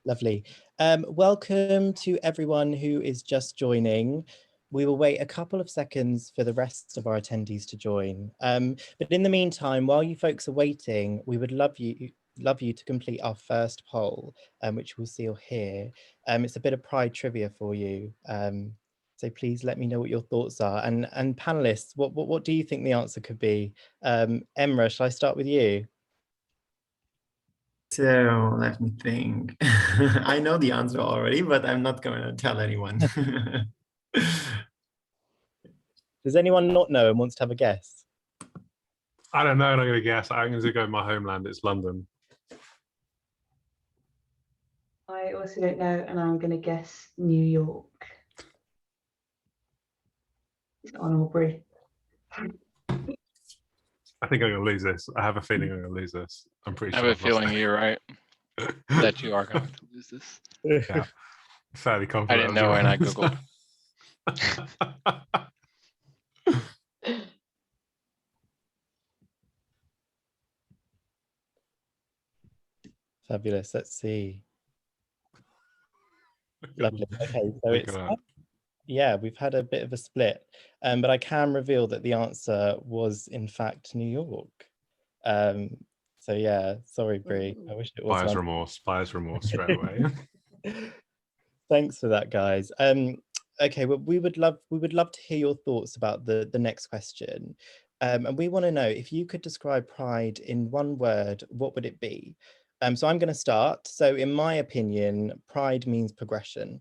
Lovely. Welcome to everyone who is just joining. We will wait a couple of seconds for the rest of our attendees to join. But in the meantime, while you folks are waiting, we would love you to complete our first poll, which we'll see here. It's a bit of Pride trivia for you. So please let me know what your thoughts are. And panelists, what do you think the answer could be? Emra, shall I start with you? So let me think. I know the answer already, but I'm not going to tell anyone. Does anyone not know and wants to have a guess? I don't know, I'm not going to guess. I'm going to go with my homeland. It's London. I also don't know, and I'm going to guess New York. It's on Aubrey. I think I'm going to lose this. I have a feeling I'm going to lose this. I'm pretty sure. I have a feeling you're right. That you are going to lose this. Yeah, fairly confident. I didn't know when I Googled. Fabulous. Let's see. Lovely. Okay, so it's yeah, we've had a bit of a split, but I can reveal that the answer was in fact New York. So yeah, sorry, Brie. I wish it was. Buyer's remorse straight away. Thanks for that, guys. Okay, well, we would love to hear your thoughts about the next question. And we want to know, if you could describe Pride in one word, what would it be? So I'm going to start. So in my opinion, Pride means progression.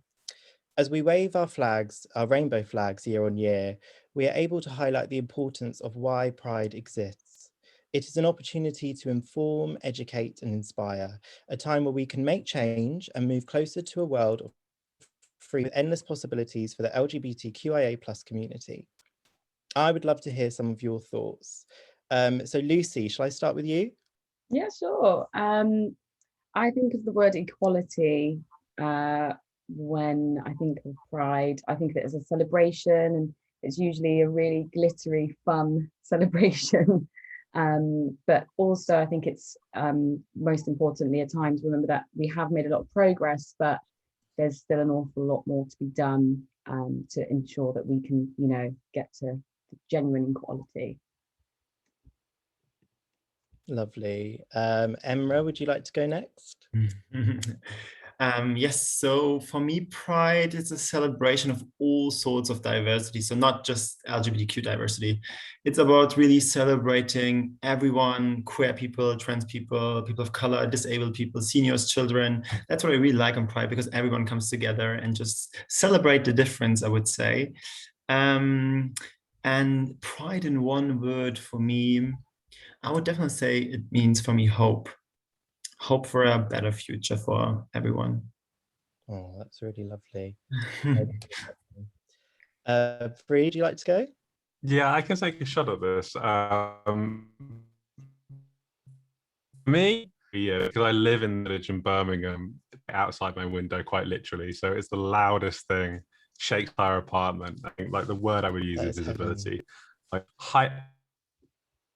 As we wave our flags, our rainbow flags year on year, we are able to highlight the importance of why Pride exists. It is an opportunity to inform, educate, and inspire, a time where we can make change and move closer to a world of free with endless possibilities for the LGBTQIA+ community. I would love to hear some of your thoughts. So Lucy, shall I start with you? Yeah, sure. I think of the word equality when I think of Pride. I think of it as a celebration, and it's usually a really glittery, fun celebration. But also I think it's most importantly at times remember that we have made a lot of progress, but there's still an awful lot more to be done to ensure that we can, get to genuine equality. Lovely. Emra, would you like to go next? Yes, so for me, Pride is a celebration of all sorts of diversity, so not just LGBTQ diversity. It's about really celebrating everyone, queer people, trans people, people of color, disabled people, seniors, children. That's what I really like on Pride, because everyone comes together and just celebrate the difference, I would say. And Pride in one word for me, I would definitely say it means for me hope. Hope for a better future for everyone. Oh, that's really lovely. Bree, would you like to go? Yeah, I can take a shot at this. Me, yeah, because I live in the village in Birmingham, outside my window, quite literally. So it's the loudest thing. Shakespeare apartment. I think like the word I would use is visibility. Like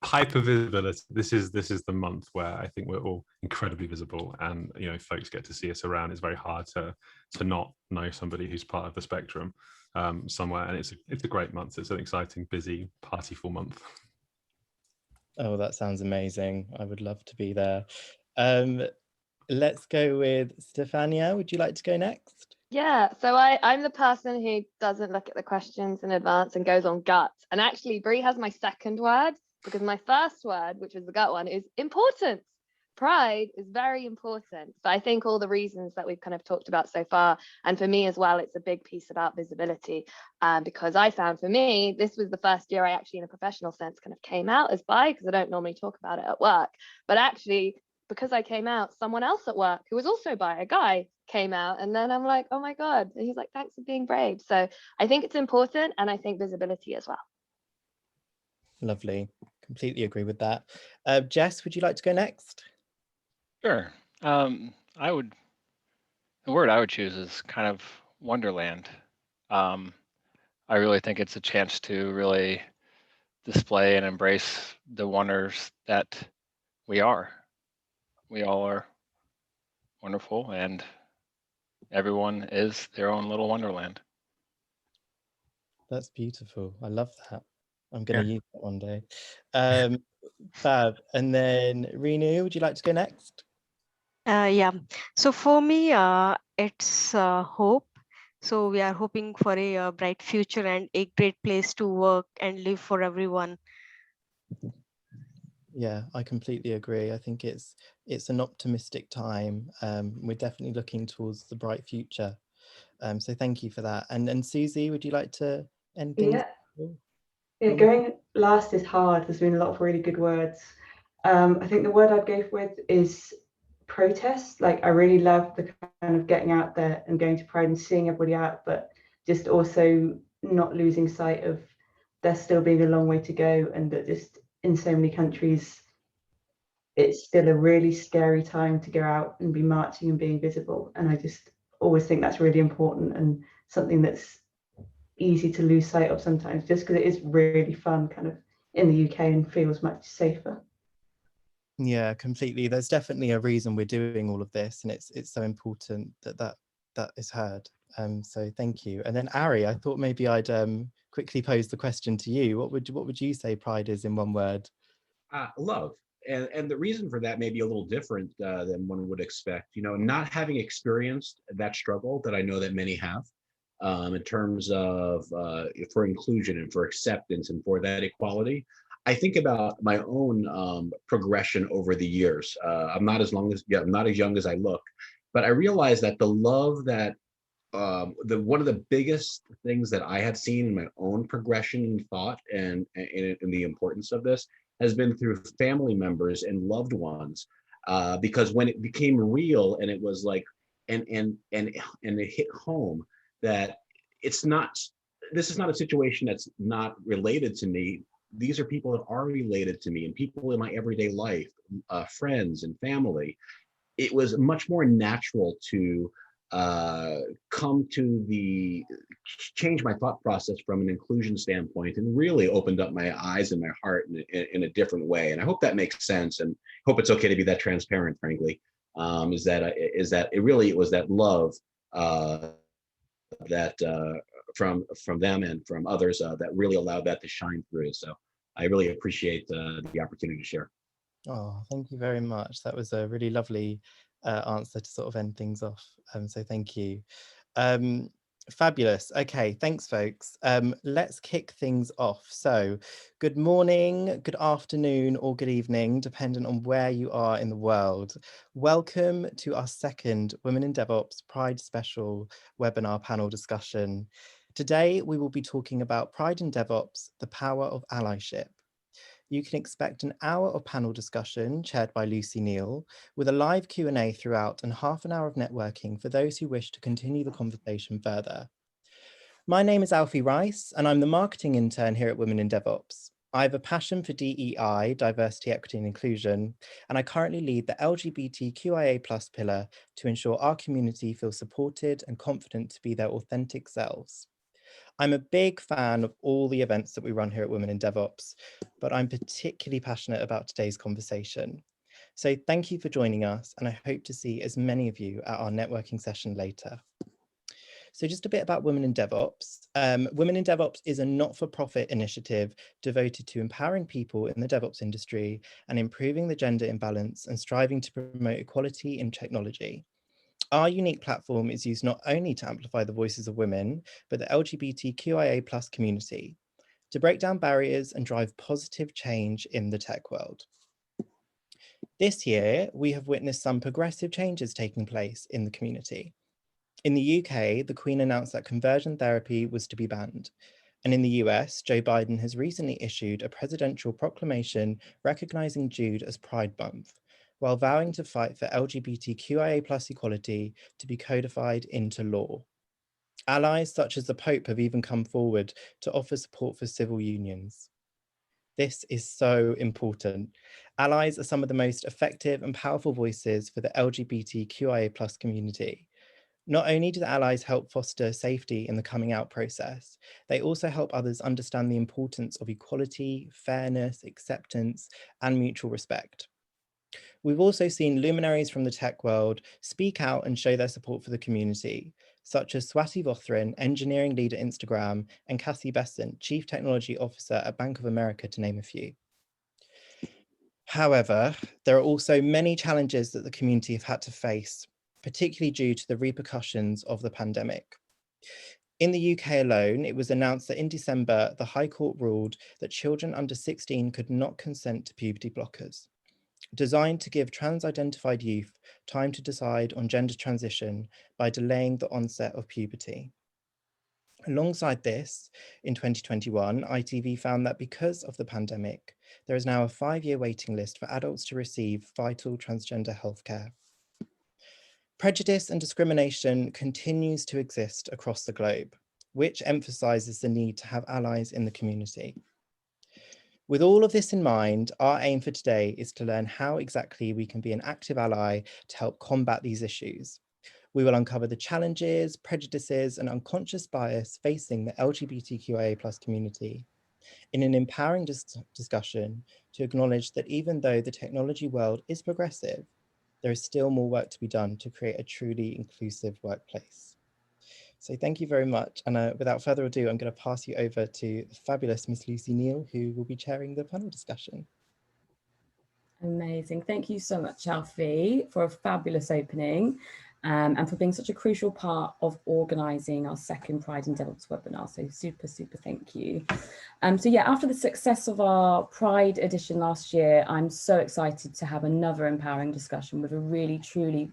hyper visibility. This is the month where I think we're all incredibly visible, and folks get to see us around. It's very hard to not know somebody who's part of the spectrum somewhere, and it's a great month. It's an exciting, busy, partyful month. Oh, that sounds amazing. I would love to be there. Let's go with Stefania. Would you like to go next? Yeah, so I'm the person who doesn't look at the questions in advance and goes on gut. And actually, Brie has my second word, because my first word, which was the gut one, is importance. Pride is very important. But I think all the reasons that we've kind of talked about so far, and for me as well, it's a big piece about visibility, because I found for me, this was the first year I actually in a professional sense kind of came out as bi, because I don't normally talk about it at work. But actually, because I came out, someone else at work who was also bi, a guy, came out, and then I'm like, oh my God. And he's like, thanks for being brave. So I think it's important, and I think visibility as well. Lovely. Completely agree with that. Jess, would you like to go next? Sure. The word I would choose is kind of Wonderland. I really think it's a chance to really display and embrace the wonders that we are. We all are wonderful, and everyone is their own little wonderland. That's beautiful. I love that. I'm going to Yeah. use that one day. Fab. And then Renu, would you like to go next? Yeah. So for me, it's hope. So we are hoping for a bright future and a great place to work and live for everyone. Yeah, I completely agree. I think it's an optimistic time. We're definitely looking towards the bright future. So thank you for that. And Susie, would you like to end things? Yeah, going last is hard. There's been a lot of really good words. I think the word I'd go with is protest. Like, I really love the kind of getting out there and going to Pride and seeing everybody out, but just also not losing sight of there still being a long way to go, and that just in so many countries, it's still a really scary time to go out and be marching and being visible. And I just always think that's really important and something that's easy to lose sight of sometimes, just because it is really fun kind of in the UK and feels much safer. Yeah, completely. There's definitely a reason we're doing all of this, and it's so important that is heard. So thank you. And then Ari, I thought maybe I'd quickly pose the question to you. What would you say pride is in one word? Love. And the reason for that may be a little different than one would expect. You know, not having experienced that struggle that I know that many have, in terms of for inclusion and for acceptance and for that equality. I think about my own progression over the years. I'm not as young as I look, but I realize that the love that one of the biggest things that I have seen in my own progression in thought and the importance of this has been through family members and loved ones, because when it became real and it was like, and it hit home that it's not, this is not a situation that's not related to me. These are people that are related to me and people in my everyday life, friends and family. It was much more natural to come to change my thought process from an inclusion standpoint, and really opened up my eyes and my heart in a different way. And I hope that makes sense, and hope it's okay to be that transparent, frankly. Is that it really was that love that from them and from others that really allowed that to shine through. So I really appreciate the opportunity to share. Oh, thank you very much. That was a really lovely answer to sort of end things off. So thank you. Fabulous. Okay, thanks, folks. Let's kick things off. So good morning, good afternoon, or good evening, depending on where you are in the world. Welcome to our second Women in DevOps Pride Special webinar panel discussion. Today, we will be talking about Pride in DevOps, the power of allyship. You can expect an hour of panel discussion chaired by Lucy Neal, with a live Q&A throughout and half an hour of networking for those who wish to continue the conversation further. My name is Alfie Rice, and I'm the marketing intern here at Women in DevOps. I have a passion for DEI, diversity, equity and inclusion, and I currently lead the LGBTQIA+ pillar to ensure our community feels supported and confident to be their authentic selves. I'm a big fan of all the events that we run here at Women in DevOps, but I'm particularly passionate about today's conversation. So thank you for joining us, and I hope to see as many of you at our networking session later. So just a bit about Women in DevOps. Women in DevOps is a not-for-profit initiative devoted to empowering people in the DevOps industry and improving the gender imbalance and striving to promote equality in technology. Our unique platform is used not only to amplify the voices of women, but the LGBTQIA+ community, to break down barriers and drive positive change in the tech world. This year, we have witnessed some progressive changes taking place in the community. In the UK, the Queen announced that conversion therapy was to be banned. And in the US, Joe Biden has recently issued a presidential proclamation recognizing June as Pride Month, while vowing to fight for LGBTQIA+ equality to be codified into law. Allies such as the Pope have even come forward to offer support for civil unions. This is so important. Allies are some of the most effective and powerful voices for the LGBTQIA+ community. Not only do the allies help foster safety in the coming out process, they also help others understand the importance of equality, fairness, acceptance, and mutual respect. We've also seen luminaries from the tech world speak out and show their support for the community, such as Swati Vothran, engineering lead at Instagram, and Cassie Besant, Chief Technology Officer at Bank of America, to name a few. However, there are also many challenges that the community have had to face, particularly due to the repercussions of the pandemic. In the UK alone, it was announced that in December, the High Court ruled that children under 16 could not consent to puberty blockers, designed to give trans-identified youth time to decide on gender transition by delaying the onset of puberty. Alongside this, in 2021, ITV found that because of the pandemic, there is now a 5-year waiting list for adults to receive vital transgender healthcare. Prejudice and discrimination continues to exist across the globe, which emphasises the need to have allies in the community. With all of this in mind, our aim for today is to learn how exactly we can be an active ally to help combat these issues. We will uncover the challenges, prejudices, and unconscious bias facing the LGBTQIA+ community in an empowering discussion to acknowledge that even though the technology world is progressive, there is still more work to be done to create a truly inclusive workplace. So thank you very much. And without further ado, I'm going to pass you over to the fabulous Miss Lucy Neal, who will be chairing the panel discussion. Amazing. Thank you so much, Alfie, for a fabulous opening and for being such a crucial part of organising our second Pride in DevOps webinar. So super, super thank you. So yeah, after the success of our Pride edition last year, I'm so excited to have another empowering discussion with a really, truly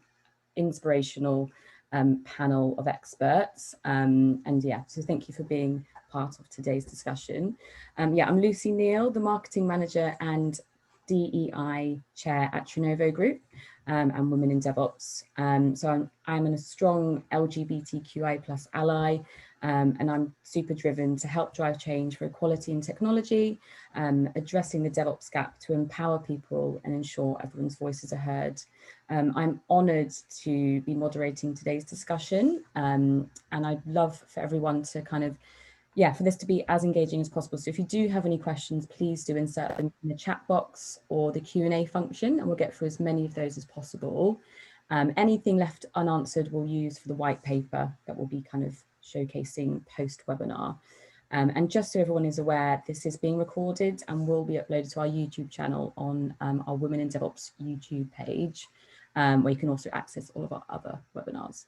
inspirational panel of experts. And yeah, so thank you for being part of today's discussion. Yeah, I'm Lucy Neal, the Marketing Manager and DEI Chair at Trinovo Group and Women in DevOps. So I'm a strong LGBTQI+ ally, and I'm super driven to help drive change for equality in technology, addressing the DevOps gap to empower people and ensure everyone's voices are heard. I'm honoured to be moderating today's discussion, and I'd love for everyone to kind of for this to be as engaging as possible. So if you do have any questions, please do insert them in the chat box or the Q&A function, and we'll get through as many of those as possible. Anything left unanswered we'll use for the white paper that will be kind of showcasing post-webinar. And just so everyone is aware, this is being recorded and will be uploaded to our YouTube channel on our Women in DevOps YouTube page, where you can also access all of our other webinars.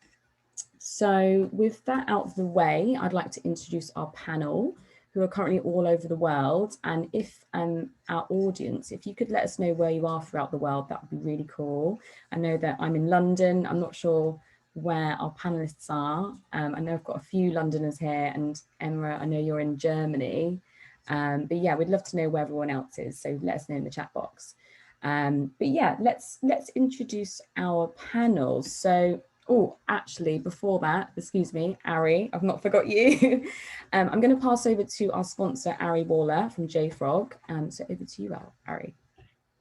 So with that out of the way, I'd like to introduce our panel, who are currently all over the world. And if our audience, if you could let us know where you are throughout the world, that would be really cool. I know that I'm in London. I'm not sure where our panelists are. I know I've got a few Londoners here, and Emma, I know you're in Germany. But yeah, we'd love to know where everyone else is. So let us know in the chat box. But yeah, let's introduce our panel. So, oh, actually, before that, excuse me, Ari, I've not forgot you. I'm going to pass over to our sponsor, Ari Waller from JFrog. So over to you, Ari.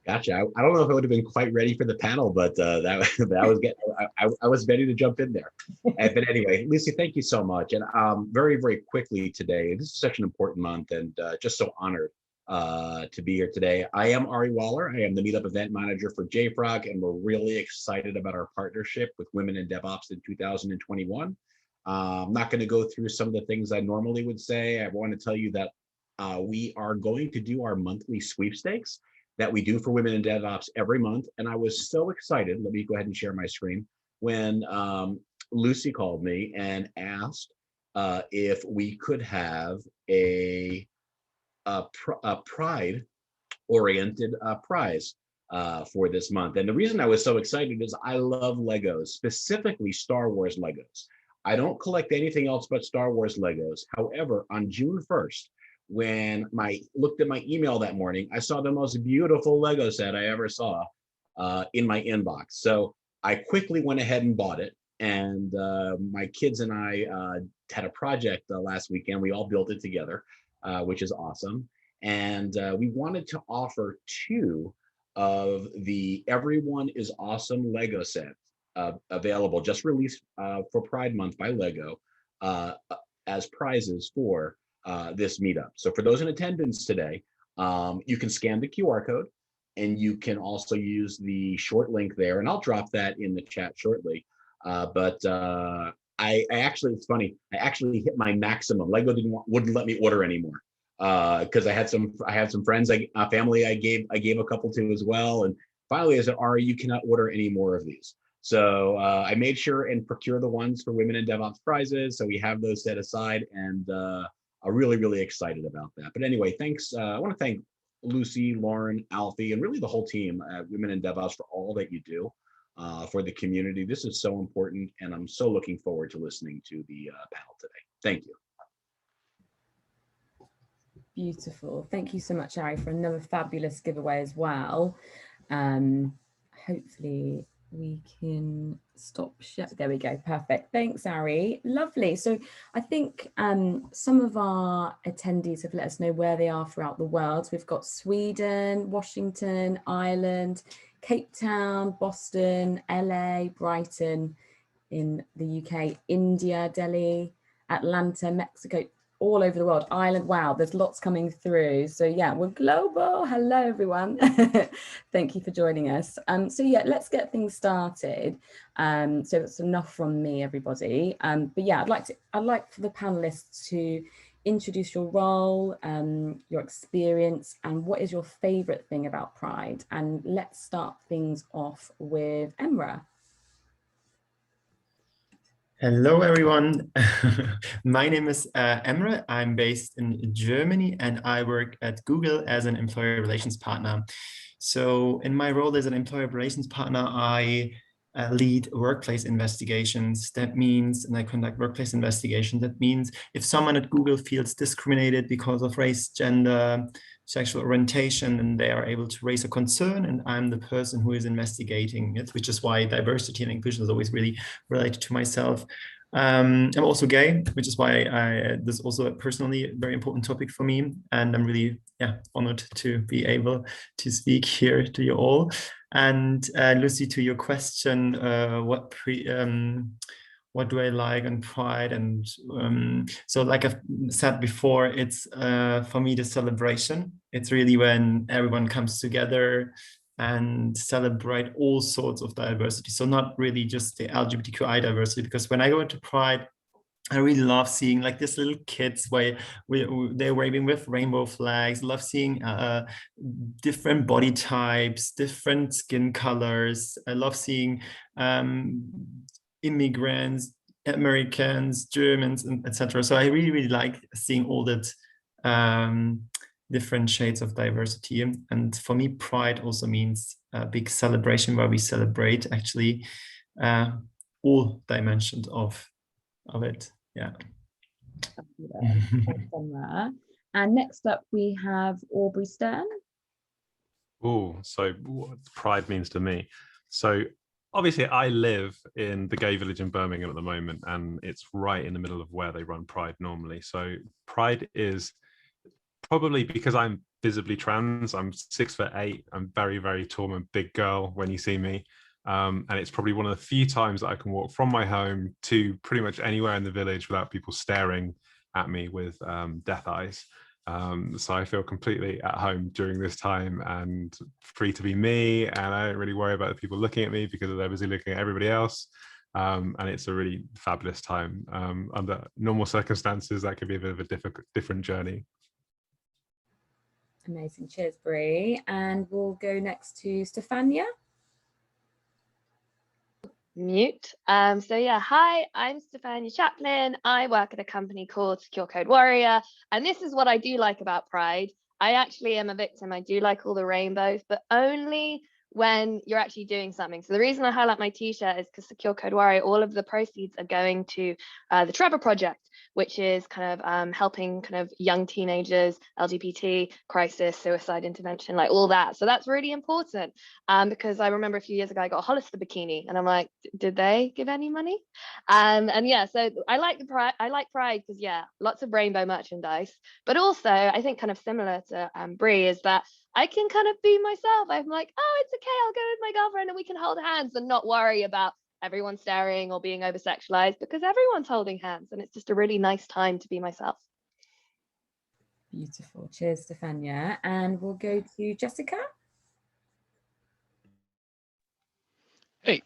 Gotcha. I don't know if I would have been quite ready for the panel, but I was ready to jump in there. But anyway, Lucy, thank you so much. And very, very quickly today, this is such an important month, and just so honored to be here today. I am Ari Waller. I am the Meetup Event Manager for JFrog, and we're really excited about our partnership with Women in DevOps in 2021. I'm not going to go through some of the things I normally would say. I want to tell you that we are going to do our monthly sweepstakes that we do for Women in DevOps every month. And I was so excited, let me go ahead and share my screen, when Lucy called me and asked if we could have a pride-oriented prize for this month. And the reason I was so excited is I love Legos, specifically Star Wars Legos. I don't collect anything else but Star Wars Legos. However, on June 1st, when I looked at my email that morning, I saw the most beautiful Lego set I ever saw in my inbox. So I quickly went ahead and bought it. And my kids and I had a project last weekend. We all built it together, which is awesome. And we wanted to offer 2 of the Everyone is Awesome Lego sets available, just released for Pride Month by Lego as prizes for this meetup. So for those in attendance today, you can scan the QR code. and you can also use the short link there, and I'll drop that in the chat shortly. I actually, it's funny, I actually hit my maximum. Lego wouldn't let me order anymore because I had some friends, family I gave a couple to as well, and finally I said, Ari, you cannot order any more of these. So I made sure and procure the ones for Women in DevOps prizes. So we have those set aside, and I'm really, really excited about that. But anyway, thanks. I want to thank Lucy, Lauren, Alfie, and really the whole team at Women in DevOps for all that you do for the community. This is so important, and I'm so looking forward to listening to the panel today. Thank you. Beautiful. Thank you so much, Ari, for another fabulous giveaway as well. Hopefully we can stop share. There we go. Perfect. Thanks, Ari. Lovely. So I think some of our attendees have let us know where they are throughout the world. We've got Sweden, Washington, Ireland, Cape Town, Boston, LA, Brighton in the UK, India, Delhi, Atlanta, Mexico, all over the world, Ireland. Wow, there's lots coming through. So yeah, we're global. Hello, everyone. Thank you for joining us. So yeah, let's get things started. So that's enough from me, everybody. But yeah, I'd like for the panelists to introduce your role, your experience, and what is your favorite thing about Pride. And let's start things off with Emra. Hello, everyone. My name is Emre. I'm based in Germany, and I work at Google as an employer relations partner. So in my role as an employer relations partner, I lead workplace investigations. That means, and I conduct workplace investigations. That means if someone at Google feels discriminated because of race, gender, sexual orientation, and they are able to raise a concern, and I'm the person who is investigating it, which is why diversity and inclusion is always really related to myself. I'm also gay, which is why this is also a personally very important topic for me, and I'm really honored to be able to speak here to you all. And Lucy, to your question, what do I like on Pride? And so like I've said before, it's for me the celebration. It's really when everyone comes together and celebrate all sorts of diversity. So not really just the LGBTQI diversity, because when I go into Pride, I really love seeing like these little kids where they're waving with rainbow flags. Love seeing different body types, different skin colors. I love seeing immigrants, Americans, Germans, etc. So I really, really like seeing all that different shades of diversity. And for me, Pride also means a big celebration where we celebrate actually all dimensions of it. Yeah. And next up we have Aubrey Stern. Oh, so what Pride means to me. So obviously I live in the gay village in Birmingham at the moment, and it's right in the middle of where they run Pride normally. So Pride is probably, because I'm visibly trans, I'm 6'8", I'm very, very tall, I'm a big girl when you see me. And it's probably one of the few times that I can walk from my home to pretty much anywhere in the village without people staring at me with death eyes. So I feel completely at home during this time and free to be me, and I don't really worry about the people looking at me because they're busy looking at everybody else. And it's a really fabulous time. Under normal circumstances, that could be a bit of a different journey. Amazing. Cheers, Brie. And we'll go next to Stefania. Mute. So yeah, hi, I'm Stefania Chaplin. I work at a company called Secure Code Warrior, and this is what I do like about Pride. I actually am a victim. I do like all the rainbows, but only when you're actually doing something. So the reason I highlight my t-shirt is because Secure Code Warrior, all of the proceeds are going to the Trevor Project, which is kind of helping kind of young teenagers, LGBT crisis, suicide intervention, like all that. So that's really important because I remember a few years ago I got a Hollister bikini, and I'm like, did they give any money? And yeah, so I like the Pride. I like Pride because yeah, lots of rainbow merchandise, but also I think kind of similar to Brie is that I can kind of be myself. I'm like, oh, it's okay, I'll go with my girlfriend and we can hold hands and not worry about everyone staring or being over sexualized, because everyone's holding hands and it's just a really nice time to be myself. Beautiful. Cheers, Stefania. And we'll go to Jessica. Hey,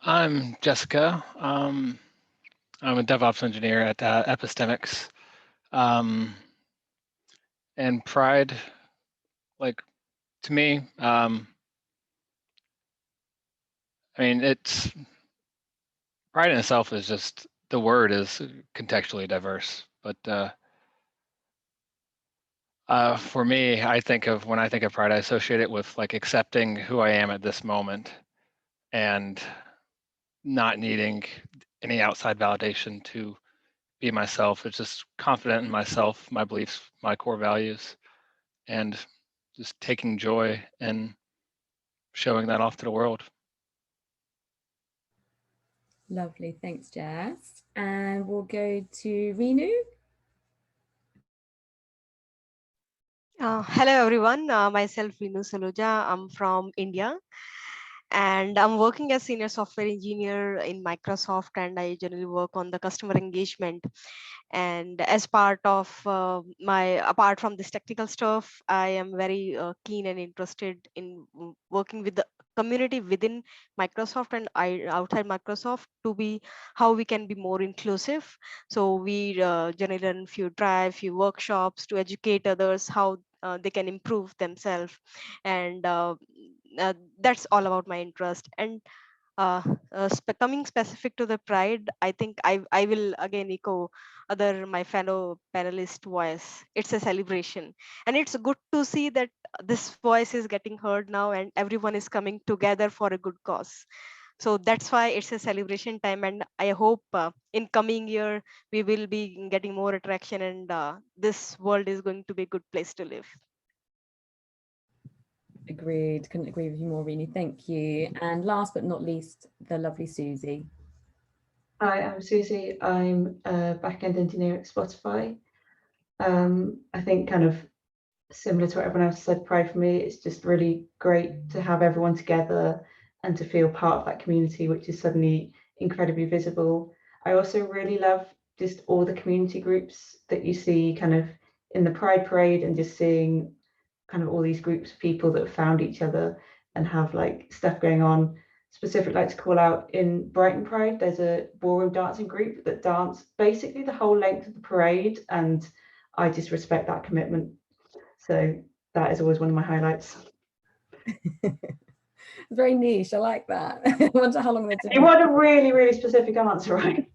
I'm Jessica. I'm a DevOps engineer at Epistemics. And pride, like, to me, I mean, it's pride in itself is just, the word is contextually diverse. But for me, when I think of pride, I associate it with like accepting who I am at this moment and not needing any outside validation to be myself. It's just confident in myself, my beliefs, my core values, and just taking joy in showing that off to the world. Lovely, thanks, Jess. And we'll go to Renu. Hello everyone, myself Renu Saluja. I'm from India and I'm working as senior software engineer in Microsoft, and I generally work on the customer engagement. And as part of apart from this technical stuff, I am very keen and interested in working with the community within Microsoft and outside Microsoft to be how we can be more inclusive. So we generally run few workshops to educate others how they can improve themselves, and that's all about my interest. And coming specific to the pride, I think I will again echo my fellow panelist voice. It's a celebration, and it's good to see that this voice is getting heard now and everyone is coming together for a good cause. So that's why it's a celebration time, and I hope in coming year we will be getting more attraction, and this world is going to be a good place to live. Agreed, couldn't agree with you more, Rini, thank you. And last but not least, the lovely Susie. Hi, I'm Susie. I'm a back-end engineer at Spotify. I think kind of similar to what everyone else said, pride for me, it's just really great to have everyone together and to feel part of that community, which is suddenly incredibly visible. I also really love just all the community groups that you see kind of in the Pride Parade, and just seeing kind of all these groups of people that have found each other and have like stuff going on. Specifically, like to call out in Brighton Pride, there's a ballroom dancing group that dance basically the whole length of the parade, and I just respect that commitment. So that is always one of my highlights. Very niche, I like that. I wonder how long they're doing. You want a really, really specific answer, right?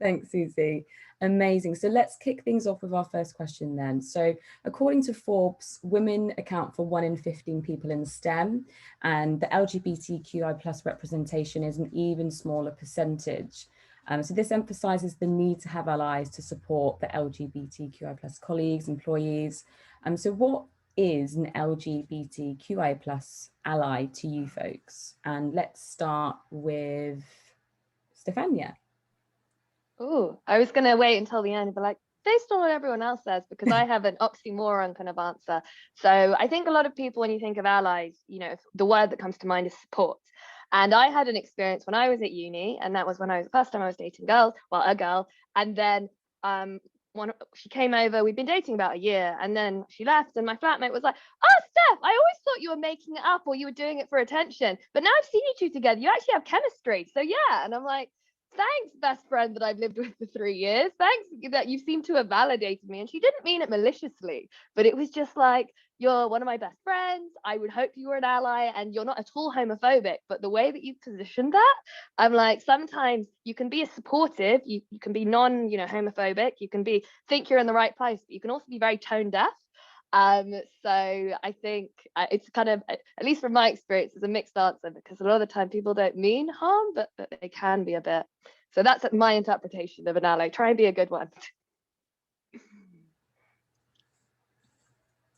Thanks, Susie. Amazing. So let's kick things off with our first question then. So according to Forbes, women account for 1 in 15 people in STEM, and the LGBTQI plus representation is an even smaller percentage. So this emphasizes the need to have allies to support the LGBTQI plus colleagues, employees. So what is an LGBTQI plus ally to you folks? And let's start with Stefania. Oh, I was going to wait until the end, but like, based on what everyone else says, because I have an oxymoron kind of answer. So I think a lot of people, when you think of allies, you know, the word that comes to mind is support. And I had an experience when I was at uni, and that was when the first time I was dating a girl. And then she came over, we'd been dating about a year, and then she left, and my flatmate was like, "Oh, Steph, I always thought you were making it up or you were doing it for attention, but now I've seen you two together, you actually have chemistry. So yeah." And I'm like, thanks, best friend that I've lived with for 3 years. Thanks that you seem to have validated me. And she didn't mean it maliciously, but it was just like, you're one of my best friends. I would hope you were an ally, and you're not at all homophobic. But the way that you positioned that, I'm like, sometimes you can be supportive, you can be homophobic, you can think you're in the right place, but you can also be very tone deaf. So I think it's kind of, at least from my experience, it's a mixed answer, because a lot of the time people don't mean harm, but they can be a bit. So that's my interpretation of an ally. Try and be a good one.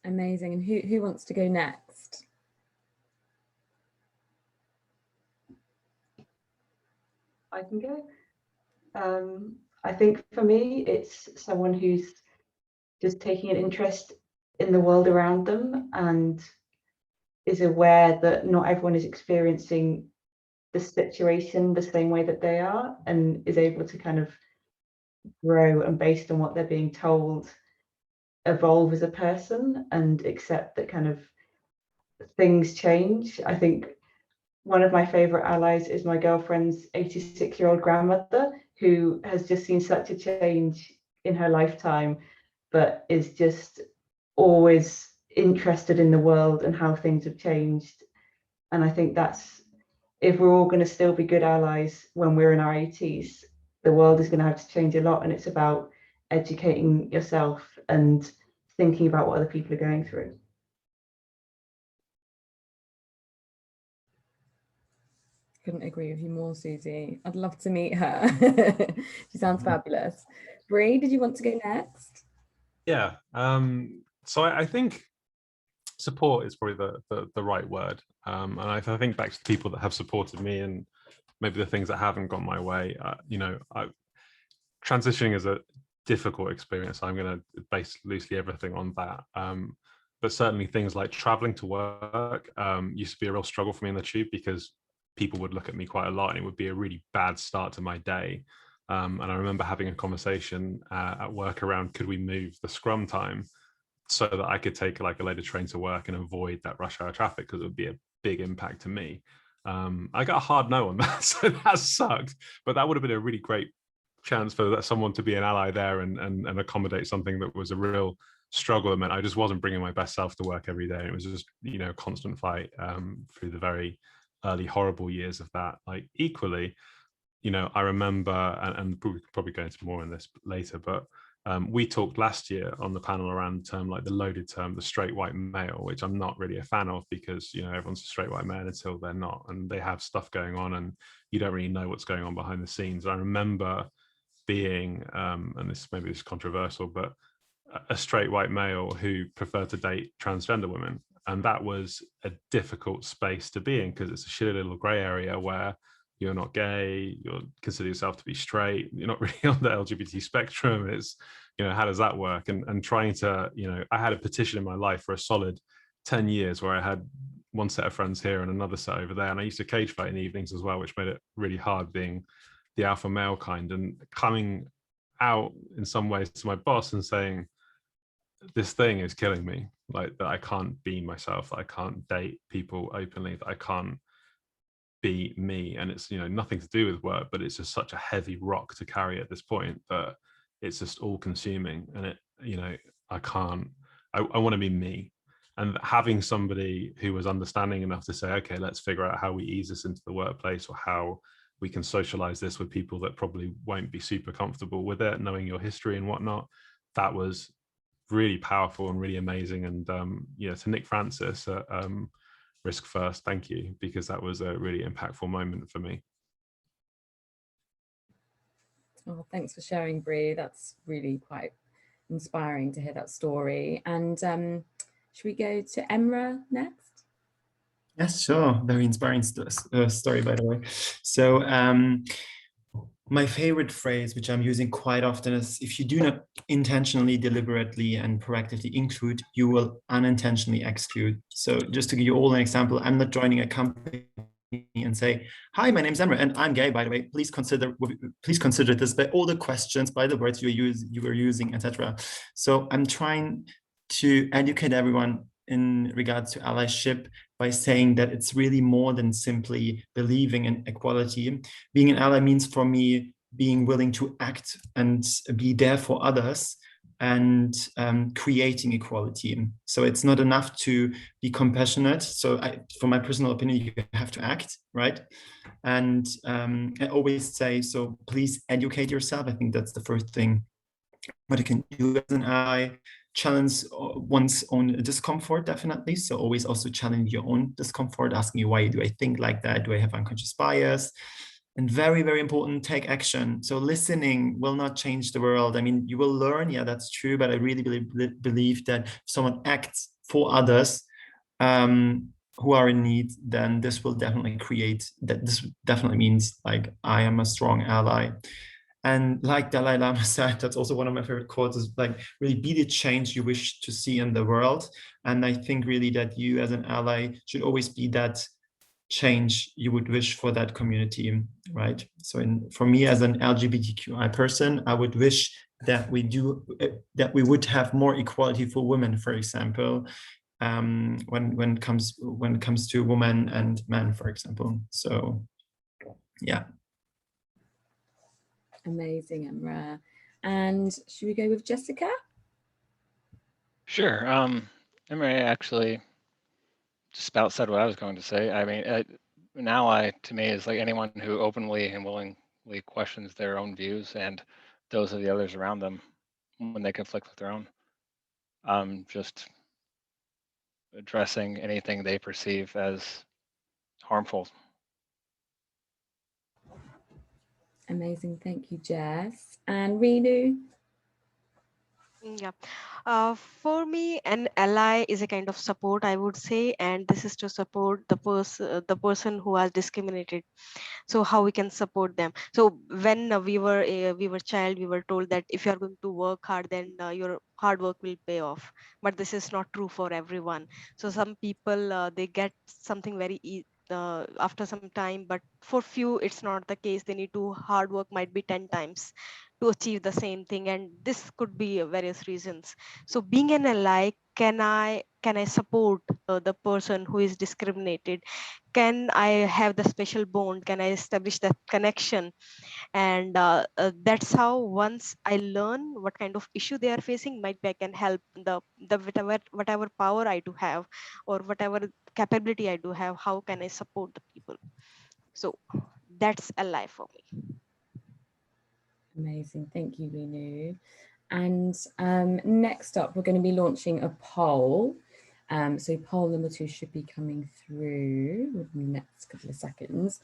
Amazing. And who wants to go next? I can go. I think for me, it's someone who's just taking an interest in the world around them and is aware that not everyone is experiencing the situation the same way that they are, and is able to kind of grow and, based on what they're being told, evolve as a person and accept that kind of things change. I think one of my favorite allies is my girlfriend's 86-year-old grandmother, who has just seen such a change in her lifetime, but is just always interested in the world and how things have changed. And I think that's, if we're all going to still be good allies when we're in our 80s, the world is going to have to change a lot. And it's about educating yourself and thinking about what other people are going through. Couldn't agree with you more, Susie. I'd love to meet her. She sounds fabulous. Bree, did you want to go next? Yeah. So I think support is probably the right word. And I think back to the people that have supported me and maybe the things that haven't gone my way. Transitioning is a difficult experience. I'm going to base loosely everything on that. But certainly things like traveling to work used to be a real struggle for me in the tube, because people would look at me quite a lot and it would be a really bad start to my day. And I remember having a conversation at work around, could we move the scrum time so that I could take like a later train to work and avoid that rush hour traffic, because it would be a big impact to me. I got a hard no on that, so that sucked. But that would have been a really great chance for someone to be an ally there and accommodate something that was a real struggle. It meant I just wasn't bringing my best self to work every day. It was just, a constant fight through the very early horrible years of that. Like equally, I remember, and we'll probably go into more on this later, but we talked last year on the panel around the term, like the loaded term, the straight white male, which I'm not really a fan of, because everyone's a straight white male until they're not, and they have stuff going on and you don't really know what's going on behind the scenes. I remember being, and this maybe is controversial, but a straight white male who preferred to date transgender women. And that was a difficult space to be in, because it's a shitty little gray area where you're not gay, you consider yourself to be straight, you're not really on the LGBT spectrum. It's, how does that work? And trying to, I had a petition in my life for a solid 10 years where I had one set of friends here and another set over there. And I used to cage fight in the evenings as well, which made it really hard being the alpha male kind, and coming out in some ways to my boss and saying, this thing is killing me, like that I can't be myself, that I can't date people openly, that I can't be me. And it's nothing to do with work, but it's just such a heavy rock to carry at this point that it's just all consuming. And it I want to be me. And having somebody who was understanding enough to say, okay, let's figure out how we ease this into the workplace, or how we can socialize this with people that probably won't be super comfortable with it, knowing your history and whatnot, that was really powerful and really amazing. And to Nick Francis at Risk First, thank you, because that was a really impactful moment for me. Oh, thanks for sharing, Bree. That's really quite inspiring to hear that story. And should we go to Emra next? Yes, sure. Very inspiring story, by the way. So my favorite phrase, which I'm using quite often, is, if you do not intentionally, deliberately, and proactively include, you will unintentionally exclude. So just to give you all an example, I'm not joining a company and say, hi, my name is Emra and I'm gay, by the way, please consider this by all the questions, by the words you were using, etc. So I'm trying to educate everyone in regards to allyship by saying that it's really more than simply believing in equality. Being an ally means, for me, being willing to act and be there for others, and creating equality. So it's not enough to be compassionate. So for my personal opinion, you have to act, right? And I always say, so please educate yourself. I think that's the first thing what you can do as an ally. Challenge one's own discomfort, definitely. So always also challenge your own discomfort, asking you, why do I think like that? Do I have unconscious bias? And very, very important, take action. So listening will not change the world. I mean, you will learn, yeah, that's true. But I really believe that if someone acts for others who are in need, then this will definitely create that. This definitely means, like, I am a strong ally. And like Dalai Lama said, that's also one of my favorite quotes, is like, really be the change you wish to see in the world. And I think really that you as an ally should always be that change you would wish for that community, right? So for me as an LGBTQI person, I would wish that we would have more equality for women, for example, when it comes to women and men, for example. So yeah. Amazing, Emre. And should we go with Jessica? Sure. Emre actually just about said what I was going to say. I mean, an to me is like anyone who openly and willingly questions their own views and those of the others around them when they conflict with their own. Just addressing anything they perceive as harmful. Amazing, thank you, Jess. And Renu? Yeah. For me, an ally is a kind of support, I would say, and this is to support the person who has discriminated. So how we can support them. So when we were child, we were told that if you are going to work hard, then your hard work will pay off. But this is not true for everyone. So some people they get something very after some time, but for few it's not the case. They need to hard work might be 10 times to achieve the same thing, and this could be various reasons. So being an ally, can I support the person who is discriminated? Can I have the special bond? Can I establish that connection? And that's how once I learn what kind of issue they are facing, might be I can help the whatever power I do have, or whatever capability I do have, how can I support the people? So that's ally for me. Amazing, thank you, Renu. And next up, we're going to be launching a poll. So poll number 2 should be coming through within the next couple of seconds.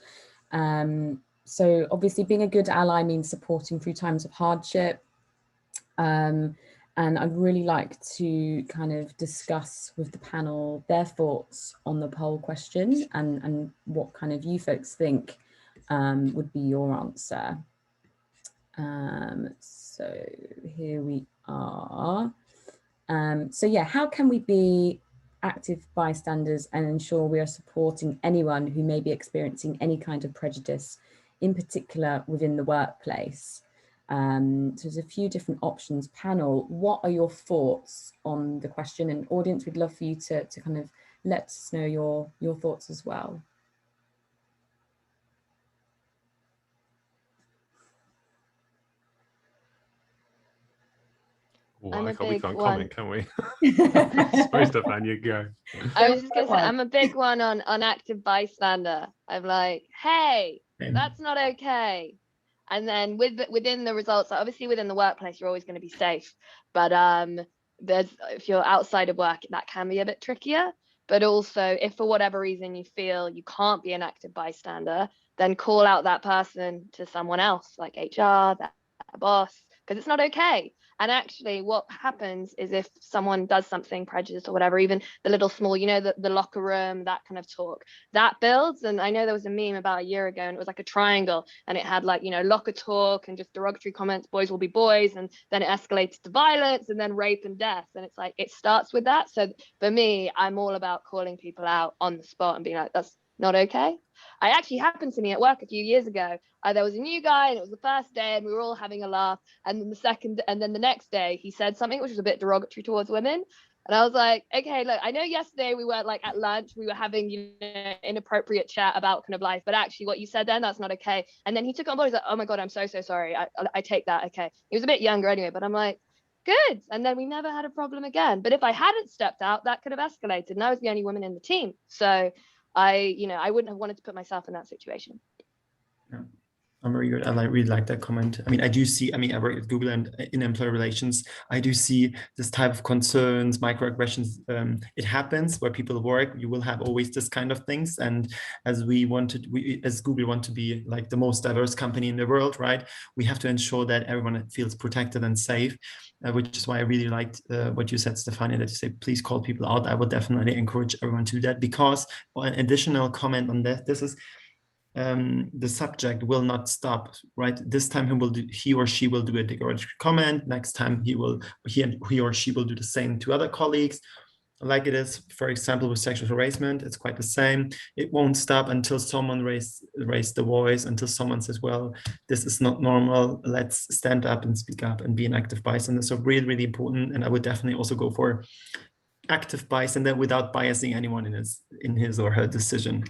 So obviously being a good ally means supporting through times of hardship. And I'd really like to kind of discuss with the panel their thoughts on the poll question and what kind of you folks think would be your answer. So here we are. So yeah, how can we be active bystanders and ensure we are supporting anyone who may be experiencing any kind of prejudice, in particular within the workplace? So there's a few different options. Panel, what are your thoughts on the question? And audience, we'd love for you to kind of let us know your thoughts as well. Well, we can't one. comment, can we? Sorry, Stefan, you go. I was just going to say, I'm a big one on active bystander. I'm like, hey, that's not okay. And then within the results, obviously within the workplace, you're always going to be safe. But if you're outside of work, that can be a bit trickier. But also, if for whatever reason you feel you can't be an active bystander, then call out that person to someone else, like HR, that boss, because it's not okay. And actually what happens is if someone does something prejudiced or whatever, even the little small, you know, the locker room, that kind of talk, that builds. And I know there was a meme about a year ago and it was like a triangle and it had like, you know, locker talk and just derogatory comments, boys will be boys. And then it escalates to violence and then rape and death. And it's like, it starts with that. So for me, I'm all about calling people out on the spot and being like, that's not okay. I actually happened to me at work a few years ago. There was a new guy and it was the first day and we were all having a laugh. And then the next day he said something which was a bit derogatory towards women. And I was like, okay, look, I know yesterday we were like at lunch, we were having, you know, inappropriate chat about kind of life, but actually what you said then, that's not okay. And then he took it on board. He's like, oh my God, I'm so sorry. I take that. Okay. He was a bit younger anyway, but I'm like, good. And then we never had a problem again. But if I hadn't stepped out, that could have escalated. And I was the only woman in the team. So I wouldn't have wanted to put myself in that situation. Yeah. I'm very good. I really like that comment. I mean, I do see, I work at Google and in employee relations, I do see this type of concerns, microaggressions. It happens where people work, you will have always this kind of things. And as we as Google want to be like the most diverse company in the world, right? We have to ensure that everyone feels protected and safe, which is why I really liked what you said, Stefania, that you say, please call people out. I would definitely encourage everyone to do that, because an additional comment on that, this is, the subject will not stop, right? This time he or she will do a derogatory comment. Next time he or she will do the same to other colleagues. Like it is, for example, with sexual harassment, it's quite the same. It won't stop until someone raise the voice, until someone says, well, this is not normal. Let's stand up and speak up and be an active bystander. So really, really important. And I would definitely also go for active bystander without biasing anyone in his or her decision.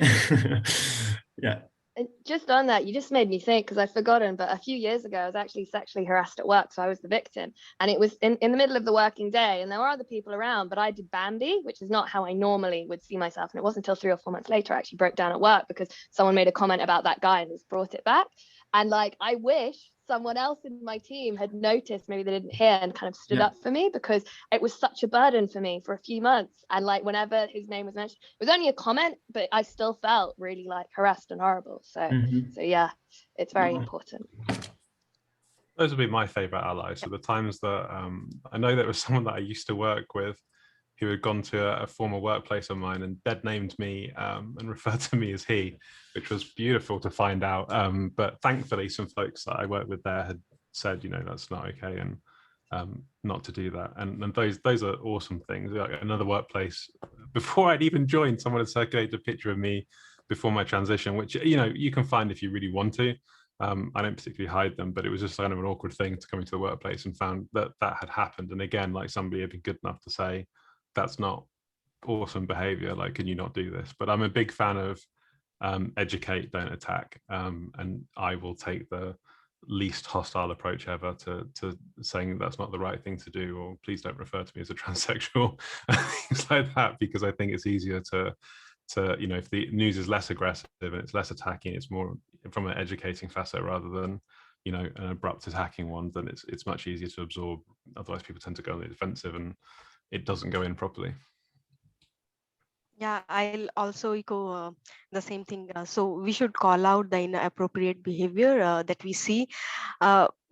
Yeah. And just on that, you just made me think, because I've forgotten, but a few years ago, I was actually sexually harassed at work. So I was the victim. And it was in the middle of the working day, and there were other people around, but I did Bambi, which is not how I normally would see myself. And it wasn't until 3 or 4 months later I actually broke down at work because someone made a comment about that guy and has brought it back. And like, I wish someone else in my team had noticed, maybe they didn't hear, and kind of stood up for me, because it was such a burden for me for a few months. And like, whenever his name was mentioned, it was only a comment, but I still felt really like harassed and horrible. So so yeah, it's very important. Those would be my favorite allies. So the times that I know there was someone that I used to work with who had gone to a former workplace of mine and dead named me and referred to me as he, which was beautiful to find out. But thankfully, some folks that I worked with there had said, you know, that's not okay, and not to do that. And those are awesome things. Like another workplace, before I'd even joined, someone had circulated a picture of me before my transition, which, you know, you can find if you really want to. I don't particularly hide them, but it was just kind of an awkward thing to come into the workplace and found that that had happened. And again, like, somebody had been good enough to say, that's not awesome behavior, like, can you not do this? But I'm a big fan of educate, don't attack, and I will take the least hostile approach ever to saying that's not the right thing to do, or please don't refer to me as a transsexual, things like that, because I think it's easier to you know, if the news is less aggressive and it's less attacking, it's more from an educating facet rather than, you know, an abrupt attacking one, then it's much easier to absorb. Otherwise people tend to go on the defensive and it doesn't go in properly. Yeah, I'll also echo the same thing. So we should call out the inappropriate behavior that we see.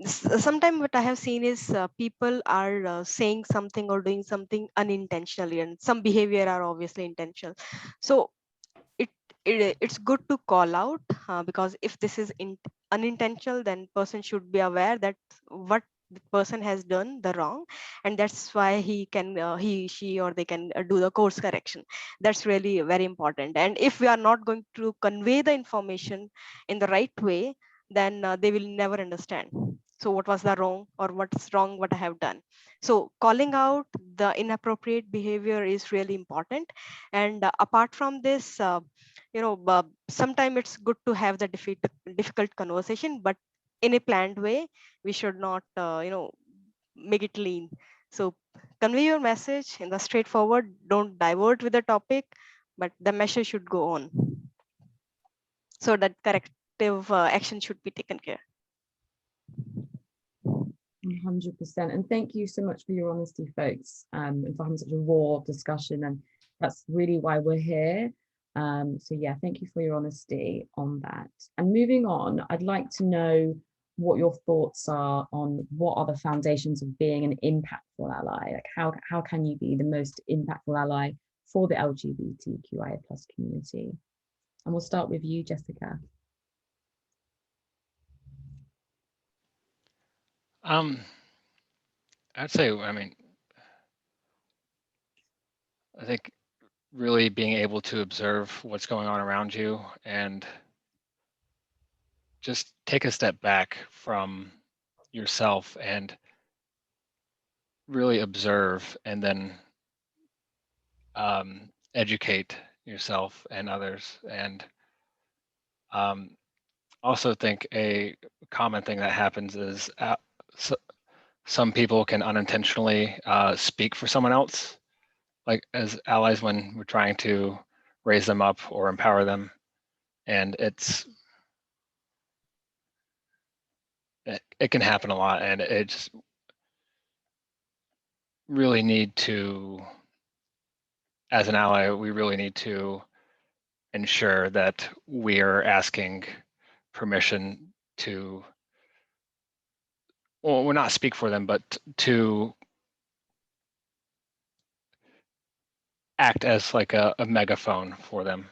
Sometimes what I have seen is people are saying something or doing something unintentionally, and some behavior are obviously intentional. So it's good to call out, because if this is unintentional, then person should be aware that what the person has done the wrong, and that's why he she or they can do the course correction. That's really very important. And if we are not going to convey the information in the right way, then they will never understand, so what was the wrong, or what's wrong what I have done. So calling out the inappropriate behavior is really important. And apart from this, sometimes it's good to have the difficult conversation, but in a planned way. We should not make it lean. So convey your message in the straightforward, don't divert with the topic, but the message should go on, so that corrective action should be taken care. 100%. And thank you so much for your honesty, folks, and for having such a raw discussion. And that's really why we're here. So yeah, thank you for your honesty on that. And moving on, I'd like to know what your thoughts are on what are the foundations of being an impactful ally. Like, how can you be the most impactful ally for the LGBTQIA+ community? And we'll start with you, Jessica. I'd say, I think really being able to observe what's going on around you and just take a step back from yourself and really observe, and then educate yourself and others. And also think a common thing that happens is some people can unintentionally speak for someone else, like as allies, when we're trying to raise them up or empower them. And it can happen a lot, and it just really need to, as an ally, we really need to ensure that we are asking permission to, well, we're not speak for them, but to act as like a megaphone for them.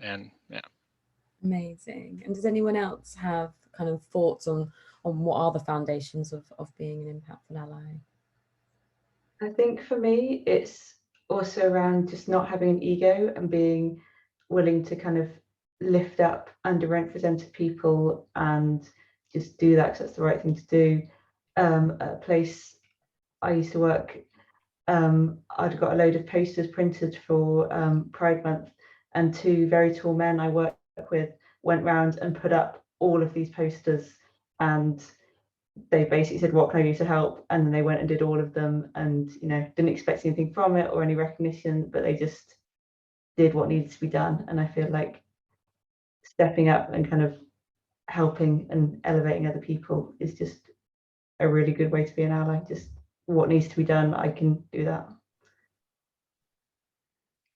And yeah. Amazing. And does anyone else have kind of thoughts on what are the foundations of being an impactful ally? I think for me, it's also around just not having an ego and being willing to kind of lift up underrepresented people and just do that because that's the right thing to do. at a place I used to work, I'd got a load of posters printed for Pride Month, and two very tall men I work with went round and put up all of these posters, and they basically said, what can I do to help? And then they went and did all of them, and didn't expect anything from it or any recognition, but they just did what needed to be done. And I feel like stepping up and kind of helping and elevating other people is just a really good way to be an ally. Just what needs to be done, I can do that.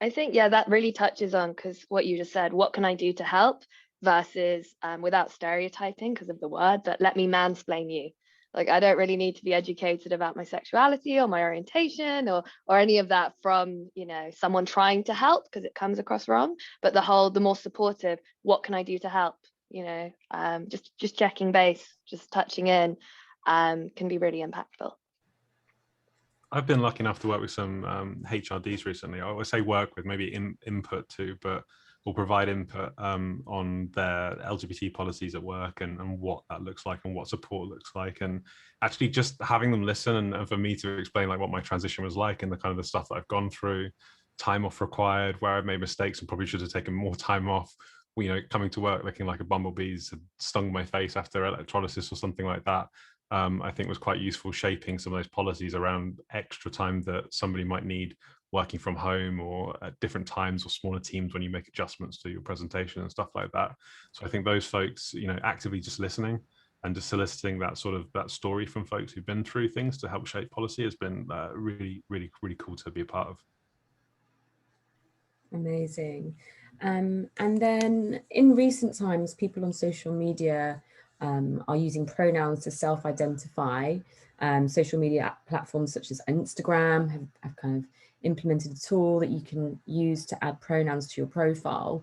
I think, yeah, that really touches on, because what you just said, what can I do to help, versus without stereotyping because of the word, but let me mansplain you. Like, I don't really need to be educated about my sexuality or my orientation or any of that from, someone trying to help, because it comes across wrong. But the more supportive, what can I do to help? Just checking base, just touching in, can be really impactful. I've been lucky enough to work with some HRDs recently. I always say work with, maybe input to, but will provide input on their LGBT policies at work and what that looks like and what support looks like. And actually just having them listen and for me to explain like what my transition was like and the kind of the stuff that I've gone through, time off required, where I've made mistakes and probably should have taken more time off, coming to work looking like a bumblebee's had stung my face after electrolysis or something like that. I think was quite useful shaping some of those policies around extra time that somebody might need working from home or at different times or smaller teams when you make adjustments to your presentation and stuff like that. So I think those folks, actively just listening and just soliciting that story from folks who've been through things to help shape policy has been really, really, really cool to be a part of. Amazing. And then in recent times, people on social media are using pronouns to self-identify. Social media platforms such as Instagram have kind of implemented a tool that you can use to add pronouns to your profile.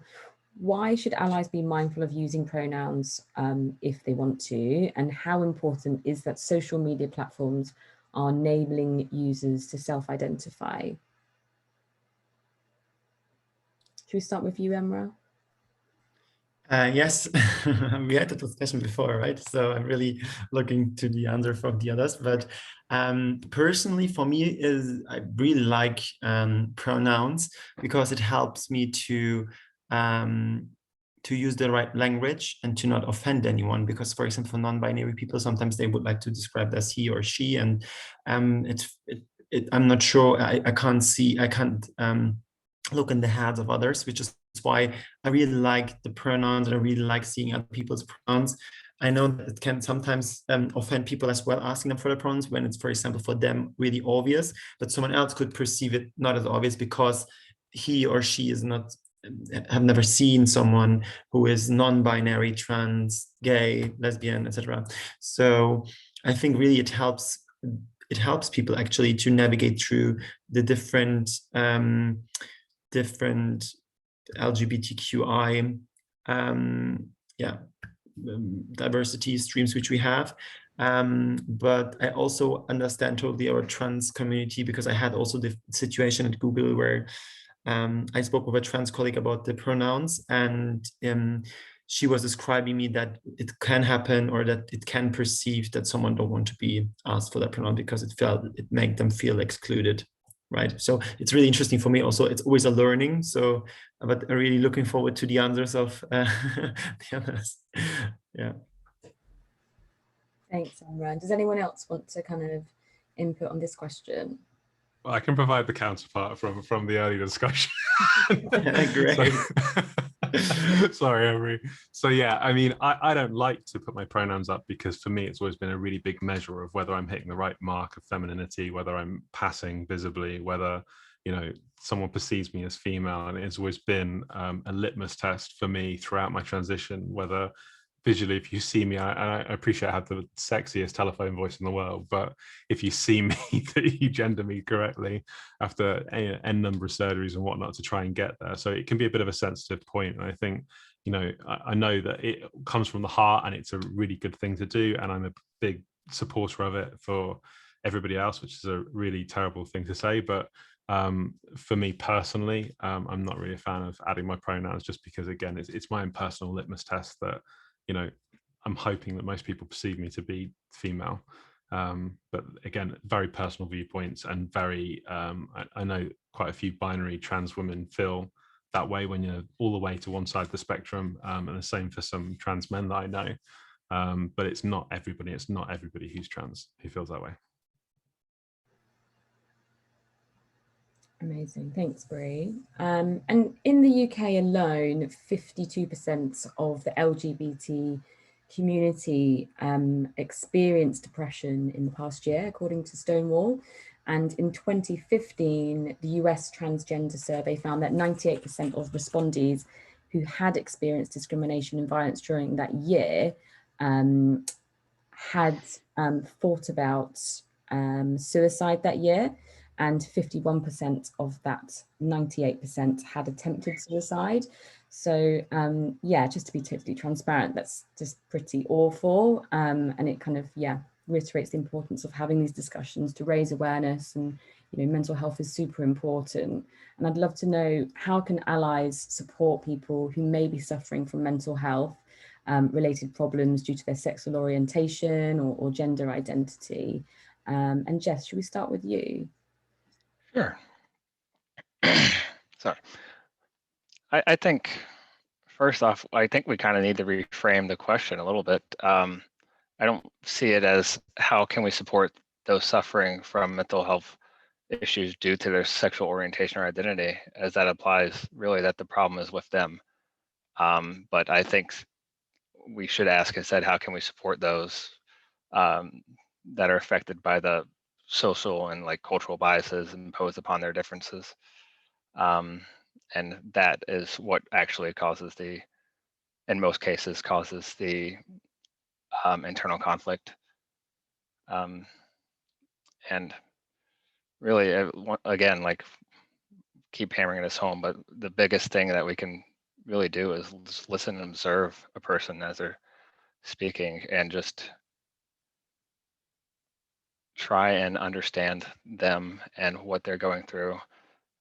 Why should allies be mindful of using pronouns if they want to? And how important is that social media platforms are enabling users to self-identify? Should we start with you, Emra? Yes, we had the discussion before, right? So I'm really looking to the answer from the others. But personally, for me, I really like pronouns because it helps me to use the right language and to not offend anyone. Because, for example, for non-binary people, sometimes they would like to describe as he or she, and I'm not sure. I can't look in the heads of others, which is why I really like the pronouns and I really like seeing other people's pronouns. I know that it can sometimes offend people as well, asking them for the pronouns when it's, for example, for them really obvious, but someone else could perceive it not as obvious because he or she have never seen someone who is non-binary, trans, gay, lesbian, etc. So I think really it helps people actually to navigate through the different LGBTQI diversity streams which we have. But I also understand totally our trans community, because I had also the situation at Google where I spoke with a trans colleague about the pronouns, and she was describing me that it can happen, or that it can perceive that someone don't want to be asked for that pronoun because it made them feel excluded. Right. So it's really interesting for me also. It's always a learning. So, but I'm really looking forward to the answers of the others. Yeah. Thanks, Emra. Does anyone else want to kind of input on this question? Well, I can provide the counterpart from the early discussion. Great. Sorry, Emery. So yeah, I mean, I don't like to put my pronouns up because for me, it's always been a really big measure of whether I'm hitting the right mark of femininity, whether I'm passing visibly, whether, someone perceives me as female. And it's always been a litmus test for me throughout my transition, whether visually, if you see me, I appreciate I have the sexiest telephone voice in the world, but if you see me, that you gender me correctly after n number of surgeries and whatnot to try and get there. So it can be a bit of a sensitive point. And I think, I know that it comes from the heart and it's a really good thing to do. And I'm a big supporter of it for everybody else, which is a really terrible thing to say. But for me personally, I'm not really a fan of adding my pronouns, just because, again, it's my own personal litmus test that, I'm hoping that most people perceive me to be female. But again, very personal viewpoints, and very, I know quite a few binary trans women feel that way when you're all the way to one side of the spectrum, and the same for some trans men that I know. But it's not everybody. It's not everybody who's trans who feels that way. Amazing, thanks, Bree. And in the UK alone, 52% of the LGBT community experienced depression in the past year, according to Stonewall. And in 2015, the US transgender survey found that 98% of respondees who had experienced discrimination and violence during that year had thought about suicide that year. And 51% of that 98% had attempted suicide. So yeah, just to be totally transparent, that's just pretty awful. And it kind of, yeah, reiterates the importance of having these discussions to raise awareness, and mental health is super important. And I'd love to know, how can allies support people who may be suffering from mental health related problems due to their sexual orientation or gender identity? And Jess, should we start with you? Sure. Sorry. I think, first off, I think we kind of need to reframe the question a little bit. I don't see it as how can we support those suffering from mental health issues due to their sexual orientation or identity, as that applies really that the problem is with them. But I think we should ask instead, how can we support those that are affected by the social and like cultural biases imposed upon their differences. And that is what actually causes in most cases, causes the internal conflict. And really, again, like, keep hammering this home, but the biggest thing that we can really do is just listen and observe a person as they're speaking, and just try and understand them and what they're going through.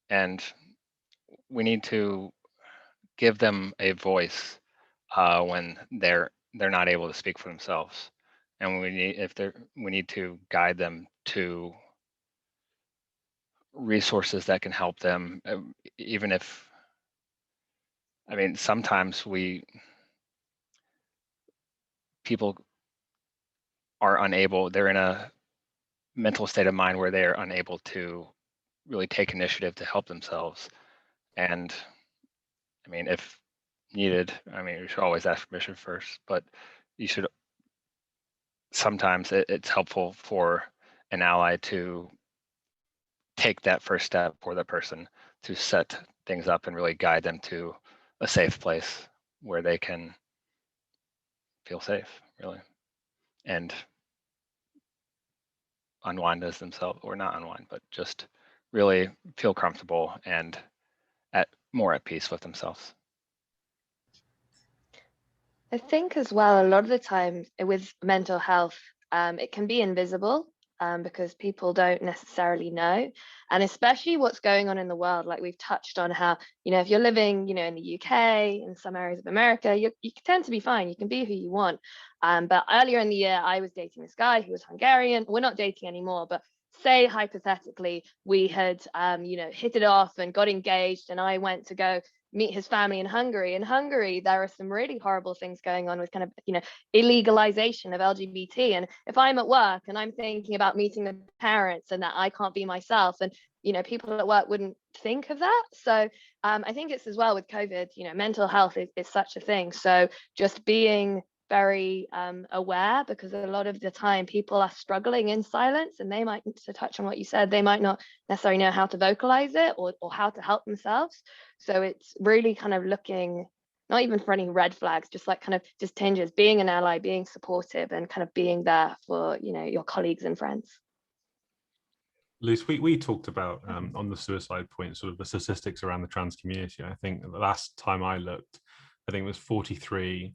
And we need to give them a voice when they're not able to speak for themselves. And we need to guide them to resources that can help them, even if, I mean, sometimes people are unable, they're in a mental state of mind where they are unable to really take initiative to help themselves. And I mean, if needed, I mean, you should always ask permission first, but you should, sometimes it's helpful for an ally to take that first step for the person, to set things up and really guide them to a safe place where they can feel safe, really, and unwind as themselves, or not unwind, but just really feel comfortable and more at peace with themselves. I think as well, a lot of the time with mental health, it can be invisible because people don't necessarily know. And especially what's going on in the world, like we've touched on how, if you're living, in the UK, in some areas of America, you tend to be fine. You can be who you want. But earlier in the year, I was dating this guy who was Hungarian. We're not dating anymore, but say hypothetically, we had, hit it off and got engaged, and I went to go meet his family in Hungary. In Hungary, there are some really horrible things going on with kind of, illegalization of LGBT. And if I'm at work and I'm thinking about meeting the parents and that I can't be myself, and, people at work wouldn't think of that. So I think it's as well with COVID, mental health is such a thing. So just being very aware, because a lot of the time people are struggling in silence, and they might, to touch on what you said, they might not necessarily know how to vocalize it or how to help themselves. So it's really kind of looking, not even for any red flags, just like kind of just tinges, being an ally, being supportive, and kind of being there for, your colleagues and friends. Luce, we talked about on the suicide point, sort of the statistics around the trans community. I think the last time I looked, I think it was 43%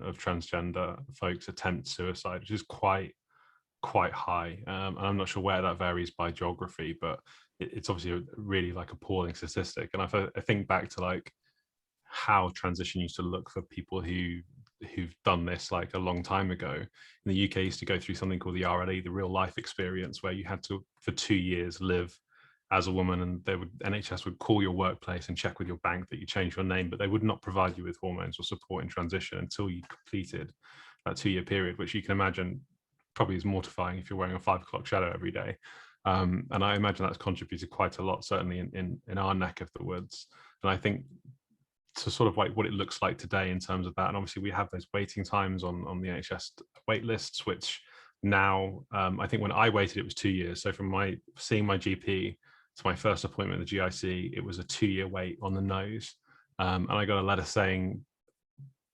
of transgender folks attempt suicide, which is quite high. And I'm not sure where that varies by geography, but it's obviously a really like appalling statistic. And I think back to like how transition used to look for people who who've done this like a long time ago. In the UK, used to go through something called the RLE, the real life experience, where you had to, for 2 years, live as a woman, and NHS would call your workplace and check with your bank that you changed your name, but they would not provide you with hormones or support in transition until you completed that 2-year period, which you can imagine probably is mortifying if you're wearing a 5 o'clock shadow every day. And I imagine that's contributed quite a lot, certainly in our neck of the woods. And I think to sort of like what it looks like today in terms of that, and obviously we have those waiting times on the NHS wait lists, which now, I think when I waited, it was 2 years. So from seeing my GP to my first appointment at the GIC, it was a 2-year wait on the nose. And I got a letter saying,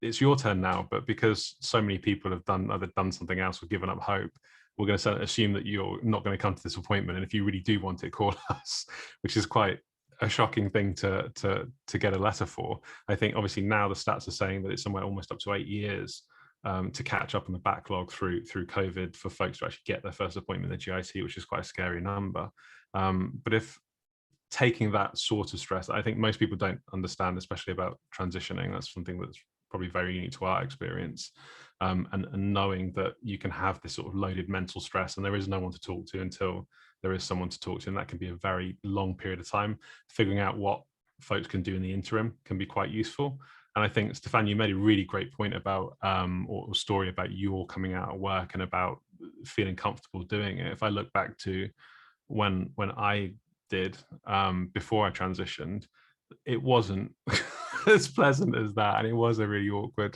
it's your turn now, but because so many people have either done something else or given up hope, we're going to assume that you're not going to come to this appointment. And if you really do want it, call us, which is quite a shocking thing to get a letter for. I think obviously now the stats are saying that it's somewhere almost up to 8 years to catch up on the backlog through COVID for folks to actually get their first appointment at the GIC, which is quite a scary number. But if taking that sort of stress, I think most people don't understand, especially about transitioning. That's something that's probably very unique to our experience. And knowing that you can have this sort of loaded mental stress and there is no one to talk to until there is someone to talk to, and that can be a very long period of time. Figuring out what folks can do in the interim can be quite useful. And I think, Stefan, you made a really great point about, or a story about you all coming out of work and about feeling comfortable doing it. If I look back to when I did, before I transitioned, it wasn't as pleasant as that. And it was a really awkward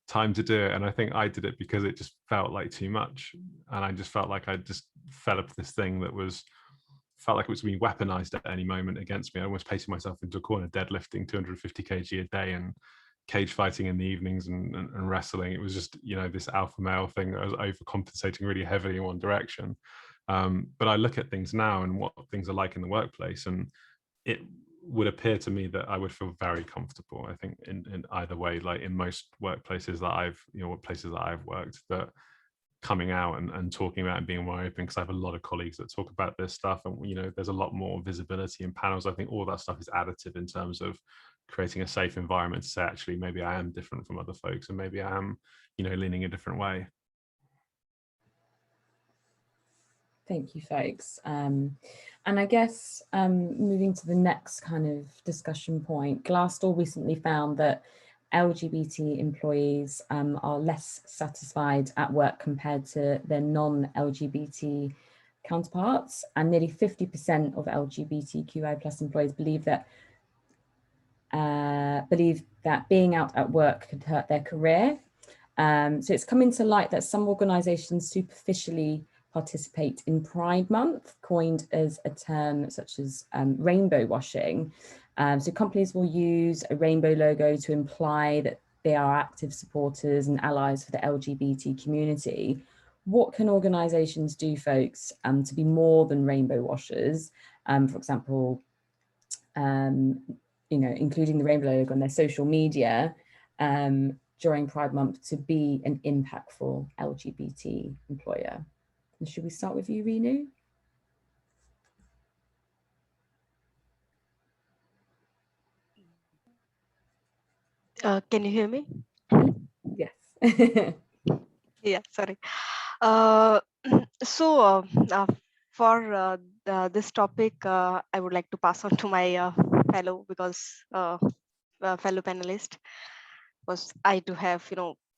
time to do it. And I think I did it because it just felt like too much. And I just felt like I just fell up this thing that felt like it was being weaponized at any moment against me. I almost pasted myself into a corner, deadlifting 250 kg a day and cage fighting in the evenings and wrestling. It was just, this alpha male thing that I was overcompensating really heavily in one direction. But I look at things now and what things are like in the workplace, and it would appear to me that I would feel very comfortable. I think in either way, like in most workplaces that I've worked, that coming out and talking about and being more open, because I have a lot of colleagues that talk about this stuff, and there's a lot more visibility in panels. I think all that stuff is additive in terms of creating a safe environment to say, actually, maybe I am different from other folks, and maybe I am, leaning a different way. Thank you, folks. And I guess moving to the next kind of discussion point, Glassdoor recently found that LGBT employees are less satisfied at work compared to their non-LGBT counterparts, and nearly 50% of LGBTQI+ employees believe that being out at work could hurt their career. So it's coming to light that some organisations superficially participate in Pride Month, coined as a term such as rainbow washing. So companies will use a rainbow logo to imply that they are active supporters and allies for the LGBT community. What can organisations do, folks, to be more than rainbow washers? For example, including the rainbow logo on their social media during Pride Month to be an impactful LGBT employer. And should we start with you, Renu? Can you hear me? Yes. Yeah, sorry. For this topic, I would like to pass on to my fellow panelist, because I do have,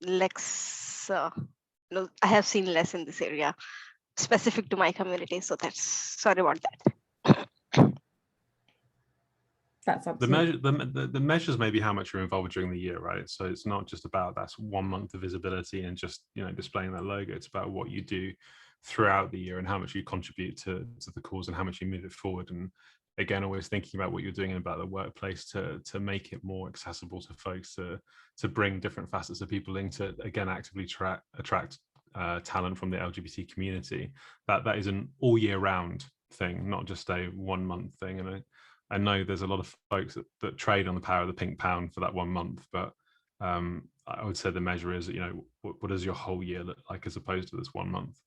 less, I have seen less in this area specific to my community. So sorry about that. That's absolutely. The measures may be how much you're involved during the year, right? So it's not just about that's 1 month of visibility and just displaying that logo. It's about what you do throughout the year and how much you contribute to the cause and how much you move it forward. And again, always thinking about what you're doing about the workplace to make it more accessible to folks, to bring different facets of people in, to again actively attract talent from the LGBT community. That is an all year round thing, not just a 1 month thing. And I know there's a lot of folks that trade on the power of the pink pound for that 1 month, but I would say the measure is, what does your whole year look like as opposed to this 1 month?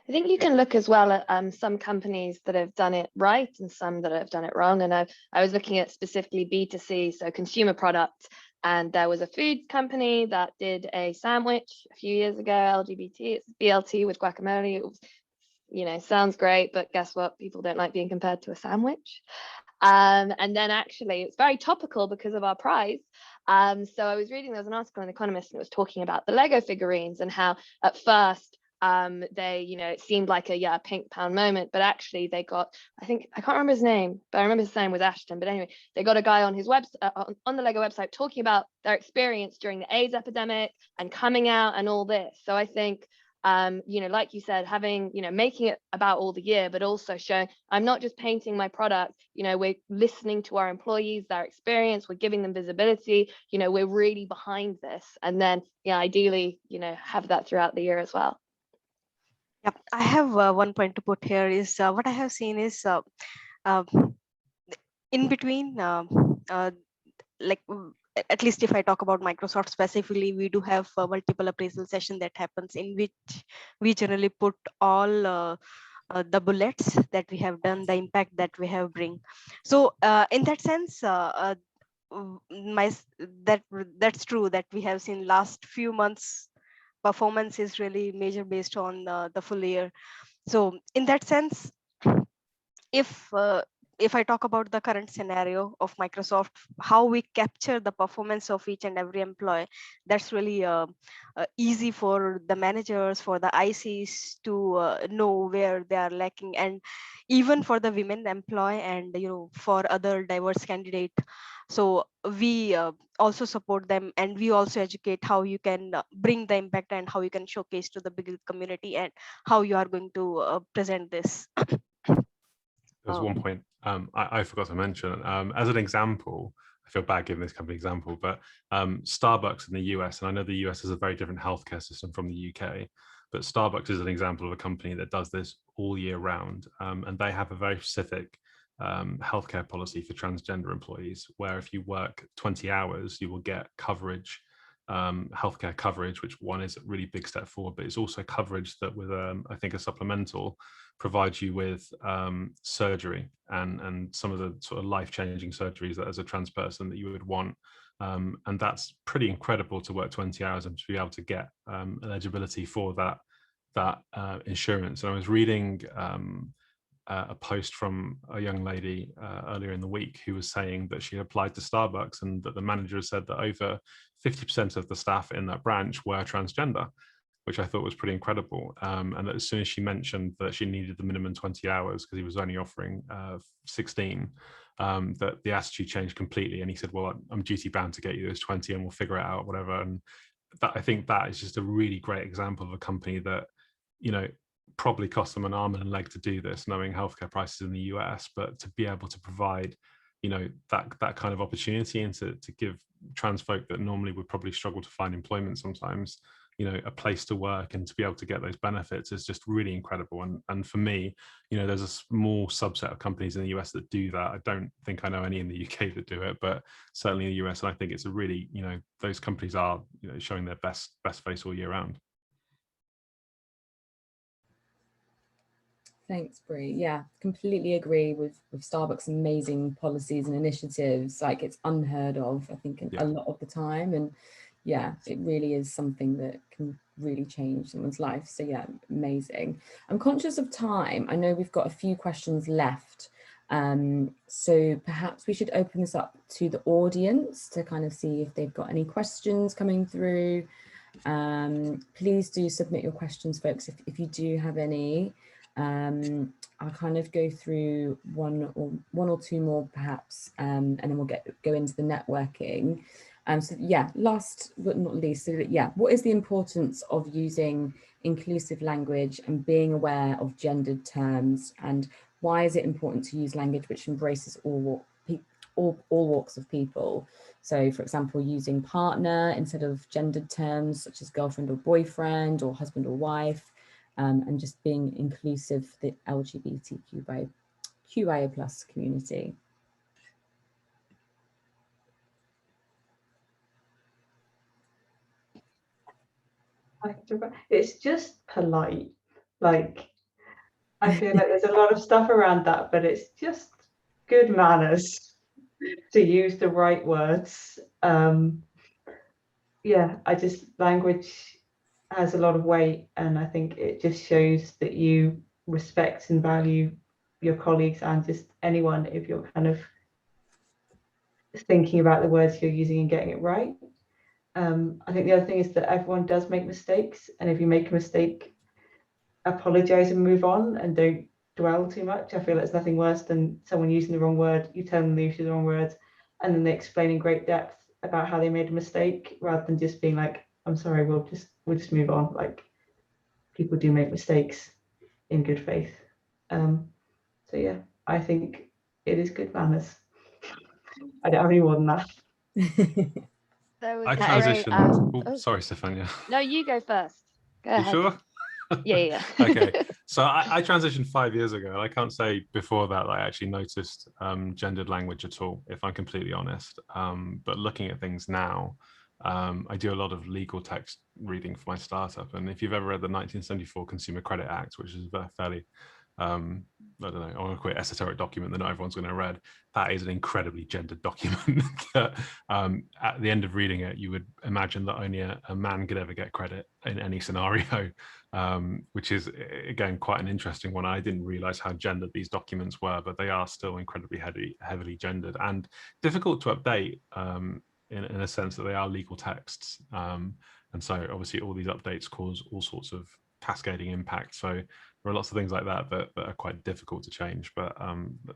I think you can look as well at some companies that have done it right and some that have done it wrong. And I was looking at specifically B2C, so consumer products. And there was a food company that did a sandwich a few years ago, LGBT, it's BLT with guacamole. It was, you know, sounds great, but guess what? People don't like being compared to a sandwich. And then actually it's very topical because of our prize. So I was reading, there was an article in The Economist and it was talking about the Lego figurines and how at first they, you know, it seemed like a pink pound moment, but actually they got, I think, I can't remember his name, but I remember his name was Ashton. But anyway, they got a guy on his website, on the Lego website, talking about their experience during the AIDS epidemic and coming out and all this. So I think, you know, like you said, having, you know, making it about all the year, but also showing I'm not just painting my product, you know, we're listening to our employees, their experience, we're giving them visibility, you know, we're really behind this. And then, yeah, ideally, you know, have that throughout the year as well. Yeah, I have one point to put here is what I have seen is in between, like at least if I talk about Microsoft specifically, we do have multiple appraisal session that happens in which we generally put all the bullets that we have done, the impact that we have bring. So in that sense, that's true that we have seen last few months performance is really measured based on the full year. So in that sense, if I talk about the current scenario of Microsoft, how we capture the performance of each and every employee, that's really easy for the managers, for the ICs to know where they are lacking, and even for the women employee and, you know, for other diverse candidate. So we also support them, and we also educate how you can bring the impact and how you can showcase to the big community and how you are going to present this. There's one point I forgot to mention. As an example, I feel bad giving this company example, but Starbucks in the US, and I know the US has a very different healthcare system from the UK, but Starbucks is an example of a company that does this all year round. And they have a very specific healthcare policy for transgender employees, where if you work 20 hours, you will get coverage, healthcare coverage, which one is a really big step forward, but it's also coverage that with, I think, a supplemental provides you with surgery and some of the sort of life-changing surgeries that as a trans person that you would want. And that's pretty incredible to work 20 hours and to be able to get eligibility for that insurance. And I was reading a post from a young lady earlier in the week who was saying that she applied to Starbucks and that the manager said that over 50% of the staff in that branch were transgender, which I thought was pretty incredible. And that as soon as she mentioned that she needed the minimum 20 hours because he was only offering 16, that the attitude changed completely. And he said, well, I'm duty bound to get you those 20 and we'll figure it out, whatever. And that, I think that is just a really great example of a company that, you know, probably cost them an arm and a leg to do this, knowing healthcare prices in the US, but to be able to provide, you know, that kind of opportunity and to give trans folk that normally would probably struggle to find employment sometimes, you know, a place to work and to be able to get those benefits is just really incredible. And for me, you know, there's a small subset of companies in the US that do that. I don't think I know any in the UK that do it, but certainly in the US, and I think it's a really, you know, those companies are, you know, showing their best face all year round. Thanks, Bree. Yeah, completely agree with Starbucks' amazing policies and initiatives. Like, it's unheard of, I think, a lot of the time. And yeah, it really is something that can really change someone's life. So yeah, amazing. I'm conscious of time. I know we've got a few questions left. So perhaps we should open this up to the audience to kind of see if they've got any questions coming through. Please do submit your questions, folks, if you do have any. I'll kind of go through one or two more perhaps, and then we'll go into the networking. So yeah, last but not least, so that, yeah, what is the importance of using inclusive language and being aware of gendered terms, and why is it important to use language which embraces all walks of people? So for example, using partner instead of gendered terms such as girlfriend or boyfriend or husband or wife. And just being inclusive for the LGBTQIA+ community. It's just polite. Like, I feel like there's a lot of stuff around that, but it's just good manners to use the right words. Yeah, language has a lot of weight, and I think it just shows that you respect and value your colleagues and just anyone if you're kind of thinking about the words you're using and getting it right. I think the other thing is that everyone does make mistakes, and if you make a mistake, apologize and move on and don't dwell too much. I feel like there's nothing worse than someone using the wrong word, you tell them they use the wrong words, and then they explain in great depth about how they made a mistake, rather than just being like, I'm sorry, we'll just move on. Like, people do make mistakes in good faith. So yeah, I think it is good manners. I don't have any more than that. I transitioned. Sorry, Stefania. No, you go first. Go You ahead. sure? Yeah. Okay, so I transitioned 5 years ago, and I can't say before that I actually noticed gendered language at all, if I'm completely honest. But looking at things now, I do a lot of legal text reading for my startup, and if you've ever read the 1974 Consumer Credit Act, which is a fairly I don't know, I want to call it esoteric document that not everyone's going to have read. That is an incredibly gendered document that at the end of reading it, you would imagine that only a man could ever get credit in any scenario, which is, again, quite an interesting one. I didn't realize how gendered these documents were, but they are still incredibly heavily gendered and difficult to update in a sense that they are legal texts. And so obviously all these updates cause all sorts of cascading impact. So there are lots of things like that that are quite difficult to change, but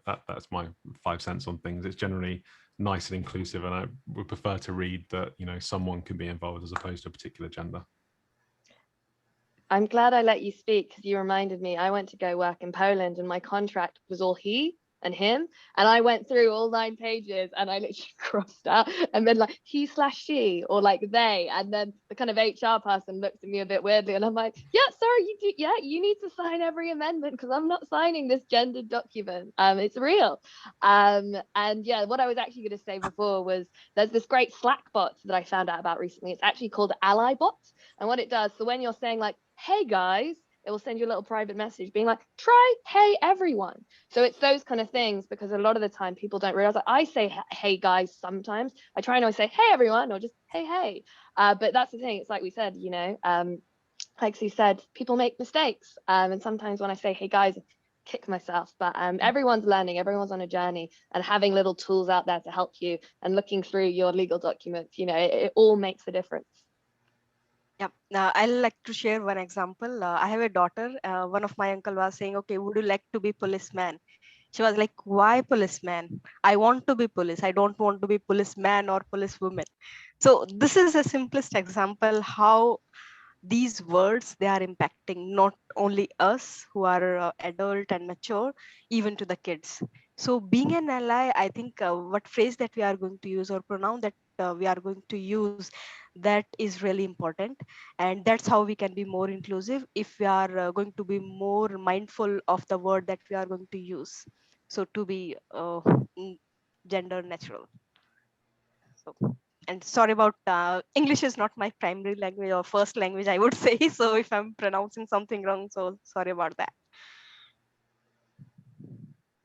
that's my 5 cents on things. It's generally nice and inclusive, and I would prefer to read that, you know, someone can be involved as opposed to a particular gender. I'm glad I let you speak, because you reminded me, I went to go work in Poland and my contract was all he and him, and I went through all 9 pages and I literally crossed out and then like he/she or like they, and then the kind of HR person looked at me a bit weirdly and I'm like, yeah, sorry, you need to sign every amendment because I'm not signing this gendered document. It's real. And yeah, what I was actually going to say before was there's this great Slack bot that I found out about recently. It's actually called Allybot, and what it does, so when you're saying like, hey guys, it will send you a little private message being like, try hey everyone. So it's those kind of things, because a lot of the time people don't realize that I say hey guys sometimes. I try and always say hey everyone or just hey. But that's the thing. It's like we said, you know, like Sue said, people make mistakes. And sometimes when I say hey guys, I kick myself. But everyone's learning, everyone's on a journey, and having little tools out there to help you and looking through your legal documents, you know, it all makes a difference. Yeah, I'd like to share one example. I have a daughter. One of my uncle was saying, okay, would you like to be policeman? She was like, why policeman? I want to be police. I don't want to be policeman or policewoman. So this is a simplest example how these words, they are impacting not only us who are adult and mature, even to the kids. So being an ally, I think what phrase that we are going to use or pronoun that we are going to use, that is really important. And that's how we can be more inclusive, if we are going to be more mindful of the word that we are going to use. So to be gender natural. So, and sorry about English is not my primary language or first language, I would say. So if I'm pronouncing something wrong, so sorry about that.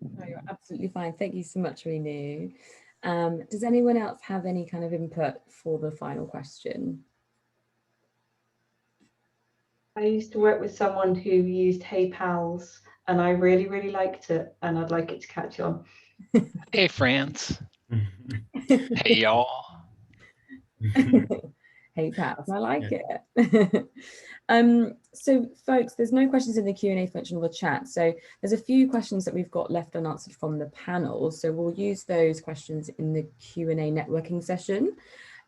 No, you're absolutely fine. Thank you so much, Renu. Does anyone else have any kind of input for the final question? I used to work with someone who used hey pals, and I really, really liked it, and I'd like it to catch on. Hey, France. Hey, y'all. Hey, pals, I like it. So folks, there's no questions in the Q&A function of the chat. So there's a few questions that we've got left unanswered from the panel. So we'll use those questions in the Q&A networking session.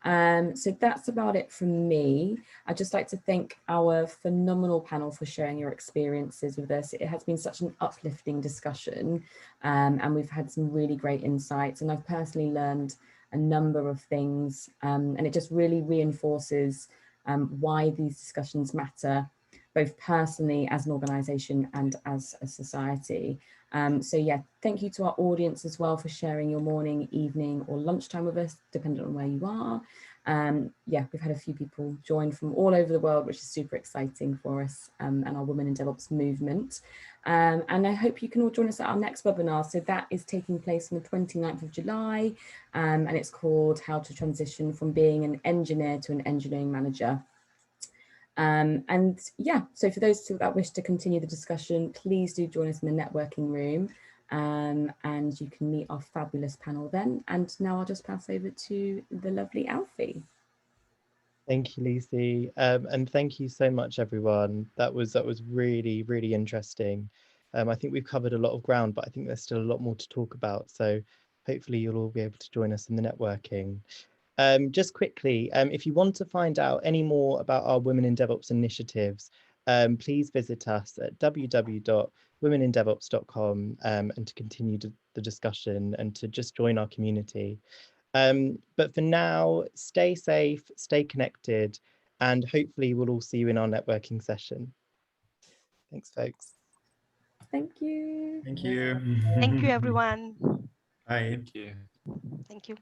So that's about it from me. I'd just like to thank our phenomenal panel for sharing your experiences with us. It has been such an uplifting discussion, and we've had some really great insights, and I've personally learned a number of things, and it just really reinforces why these discussions matter, both personally as an organisation and as a society. So yeah, thank you to our audience as well for sharing your morning, evening or lunchtime with us, depending on where you are. Yeah, we've had a few people join from all over the world, which is super exciting for us and our Women in DevOps movement. And I hope you can all join us at our next webinar. So that is taking place on the 29th of July, and it's called How to Transition from Being an Engineer to an Engineering Manager. And yeah, so for those that wish to continue the discussion, please do join us in the networking room, and you can meet our fabulous panel then. And now I'll just pass over to the lovely Alfie. Thank you, Lucy, and thank you so much, everyone. That was really, really interesting. I think we've covered a lot of ground, but I think there's still a lot more to talk about. So hopefully you'll all be able to join us in the networking. Just quickly, if you want to find out any more about our Women in DevOps initiatives, please visit us at www.womenindevops.com and to continue the discussion and to just join our community. But for now, stay safe, stay connected, and hopefully we'll all see you in our networking session. Thanks, folks. Thank you. Thank you. Thank you, everyone. Bye. Thank you. Thank you.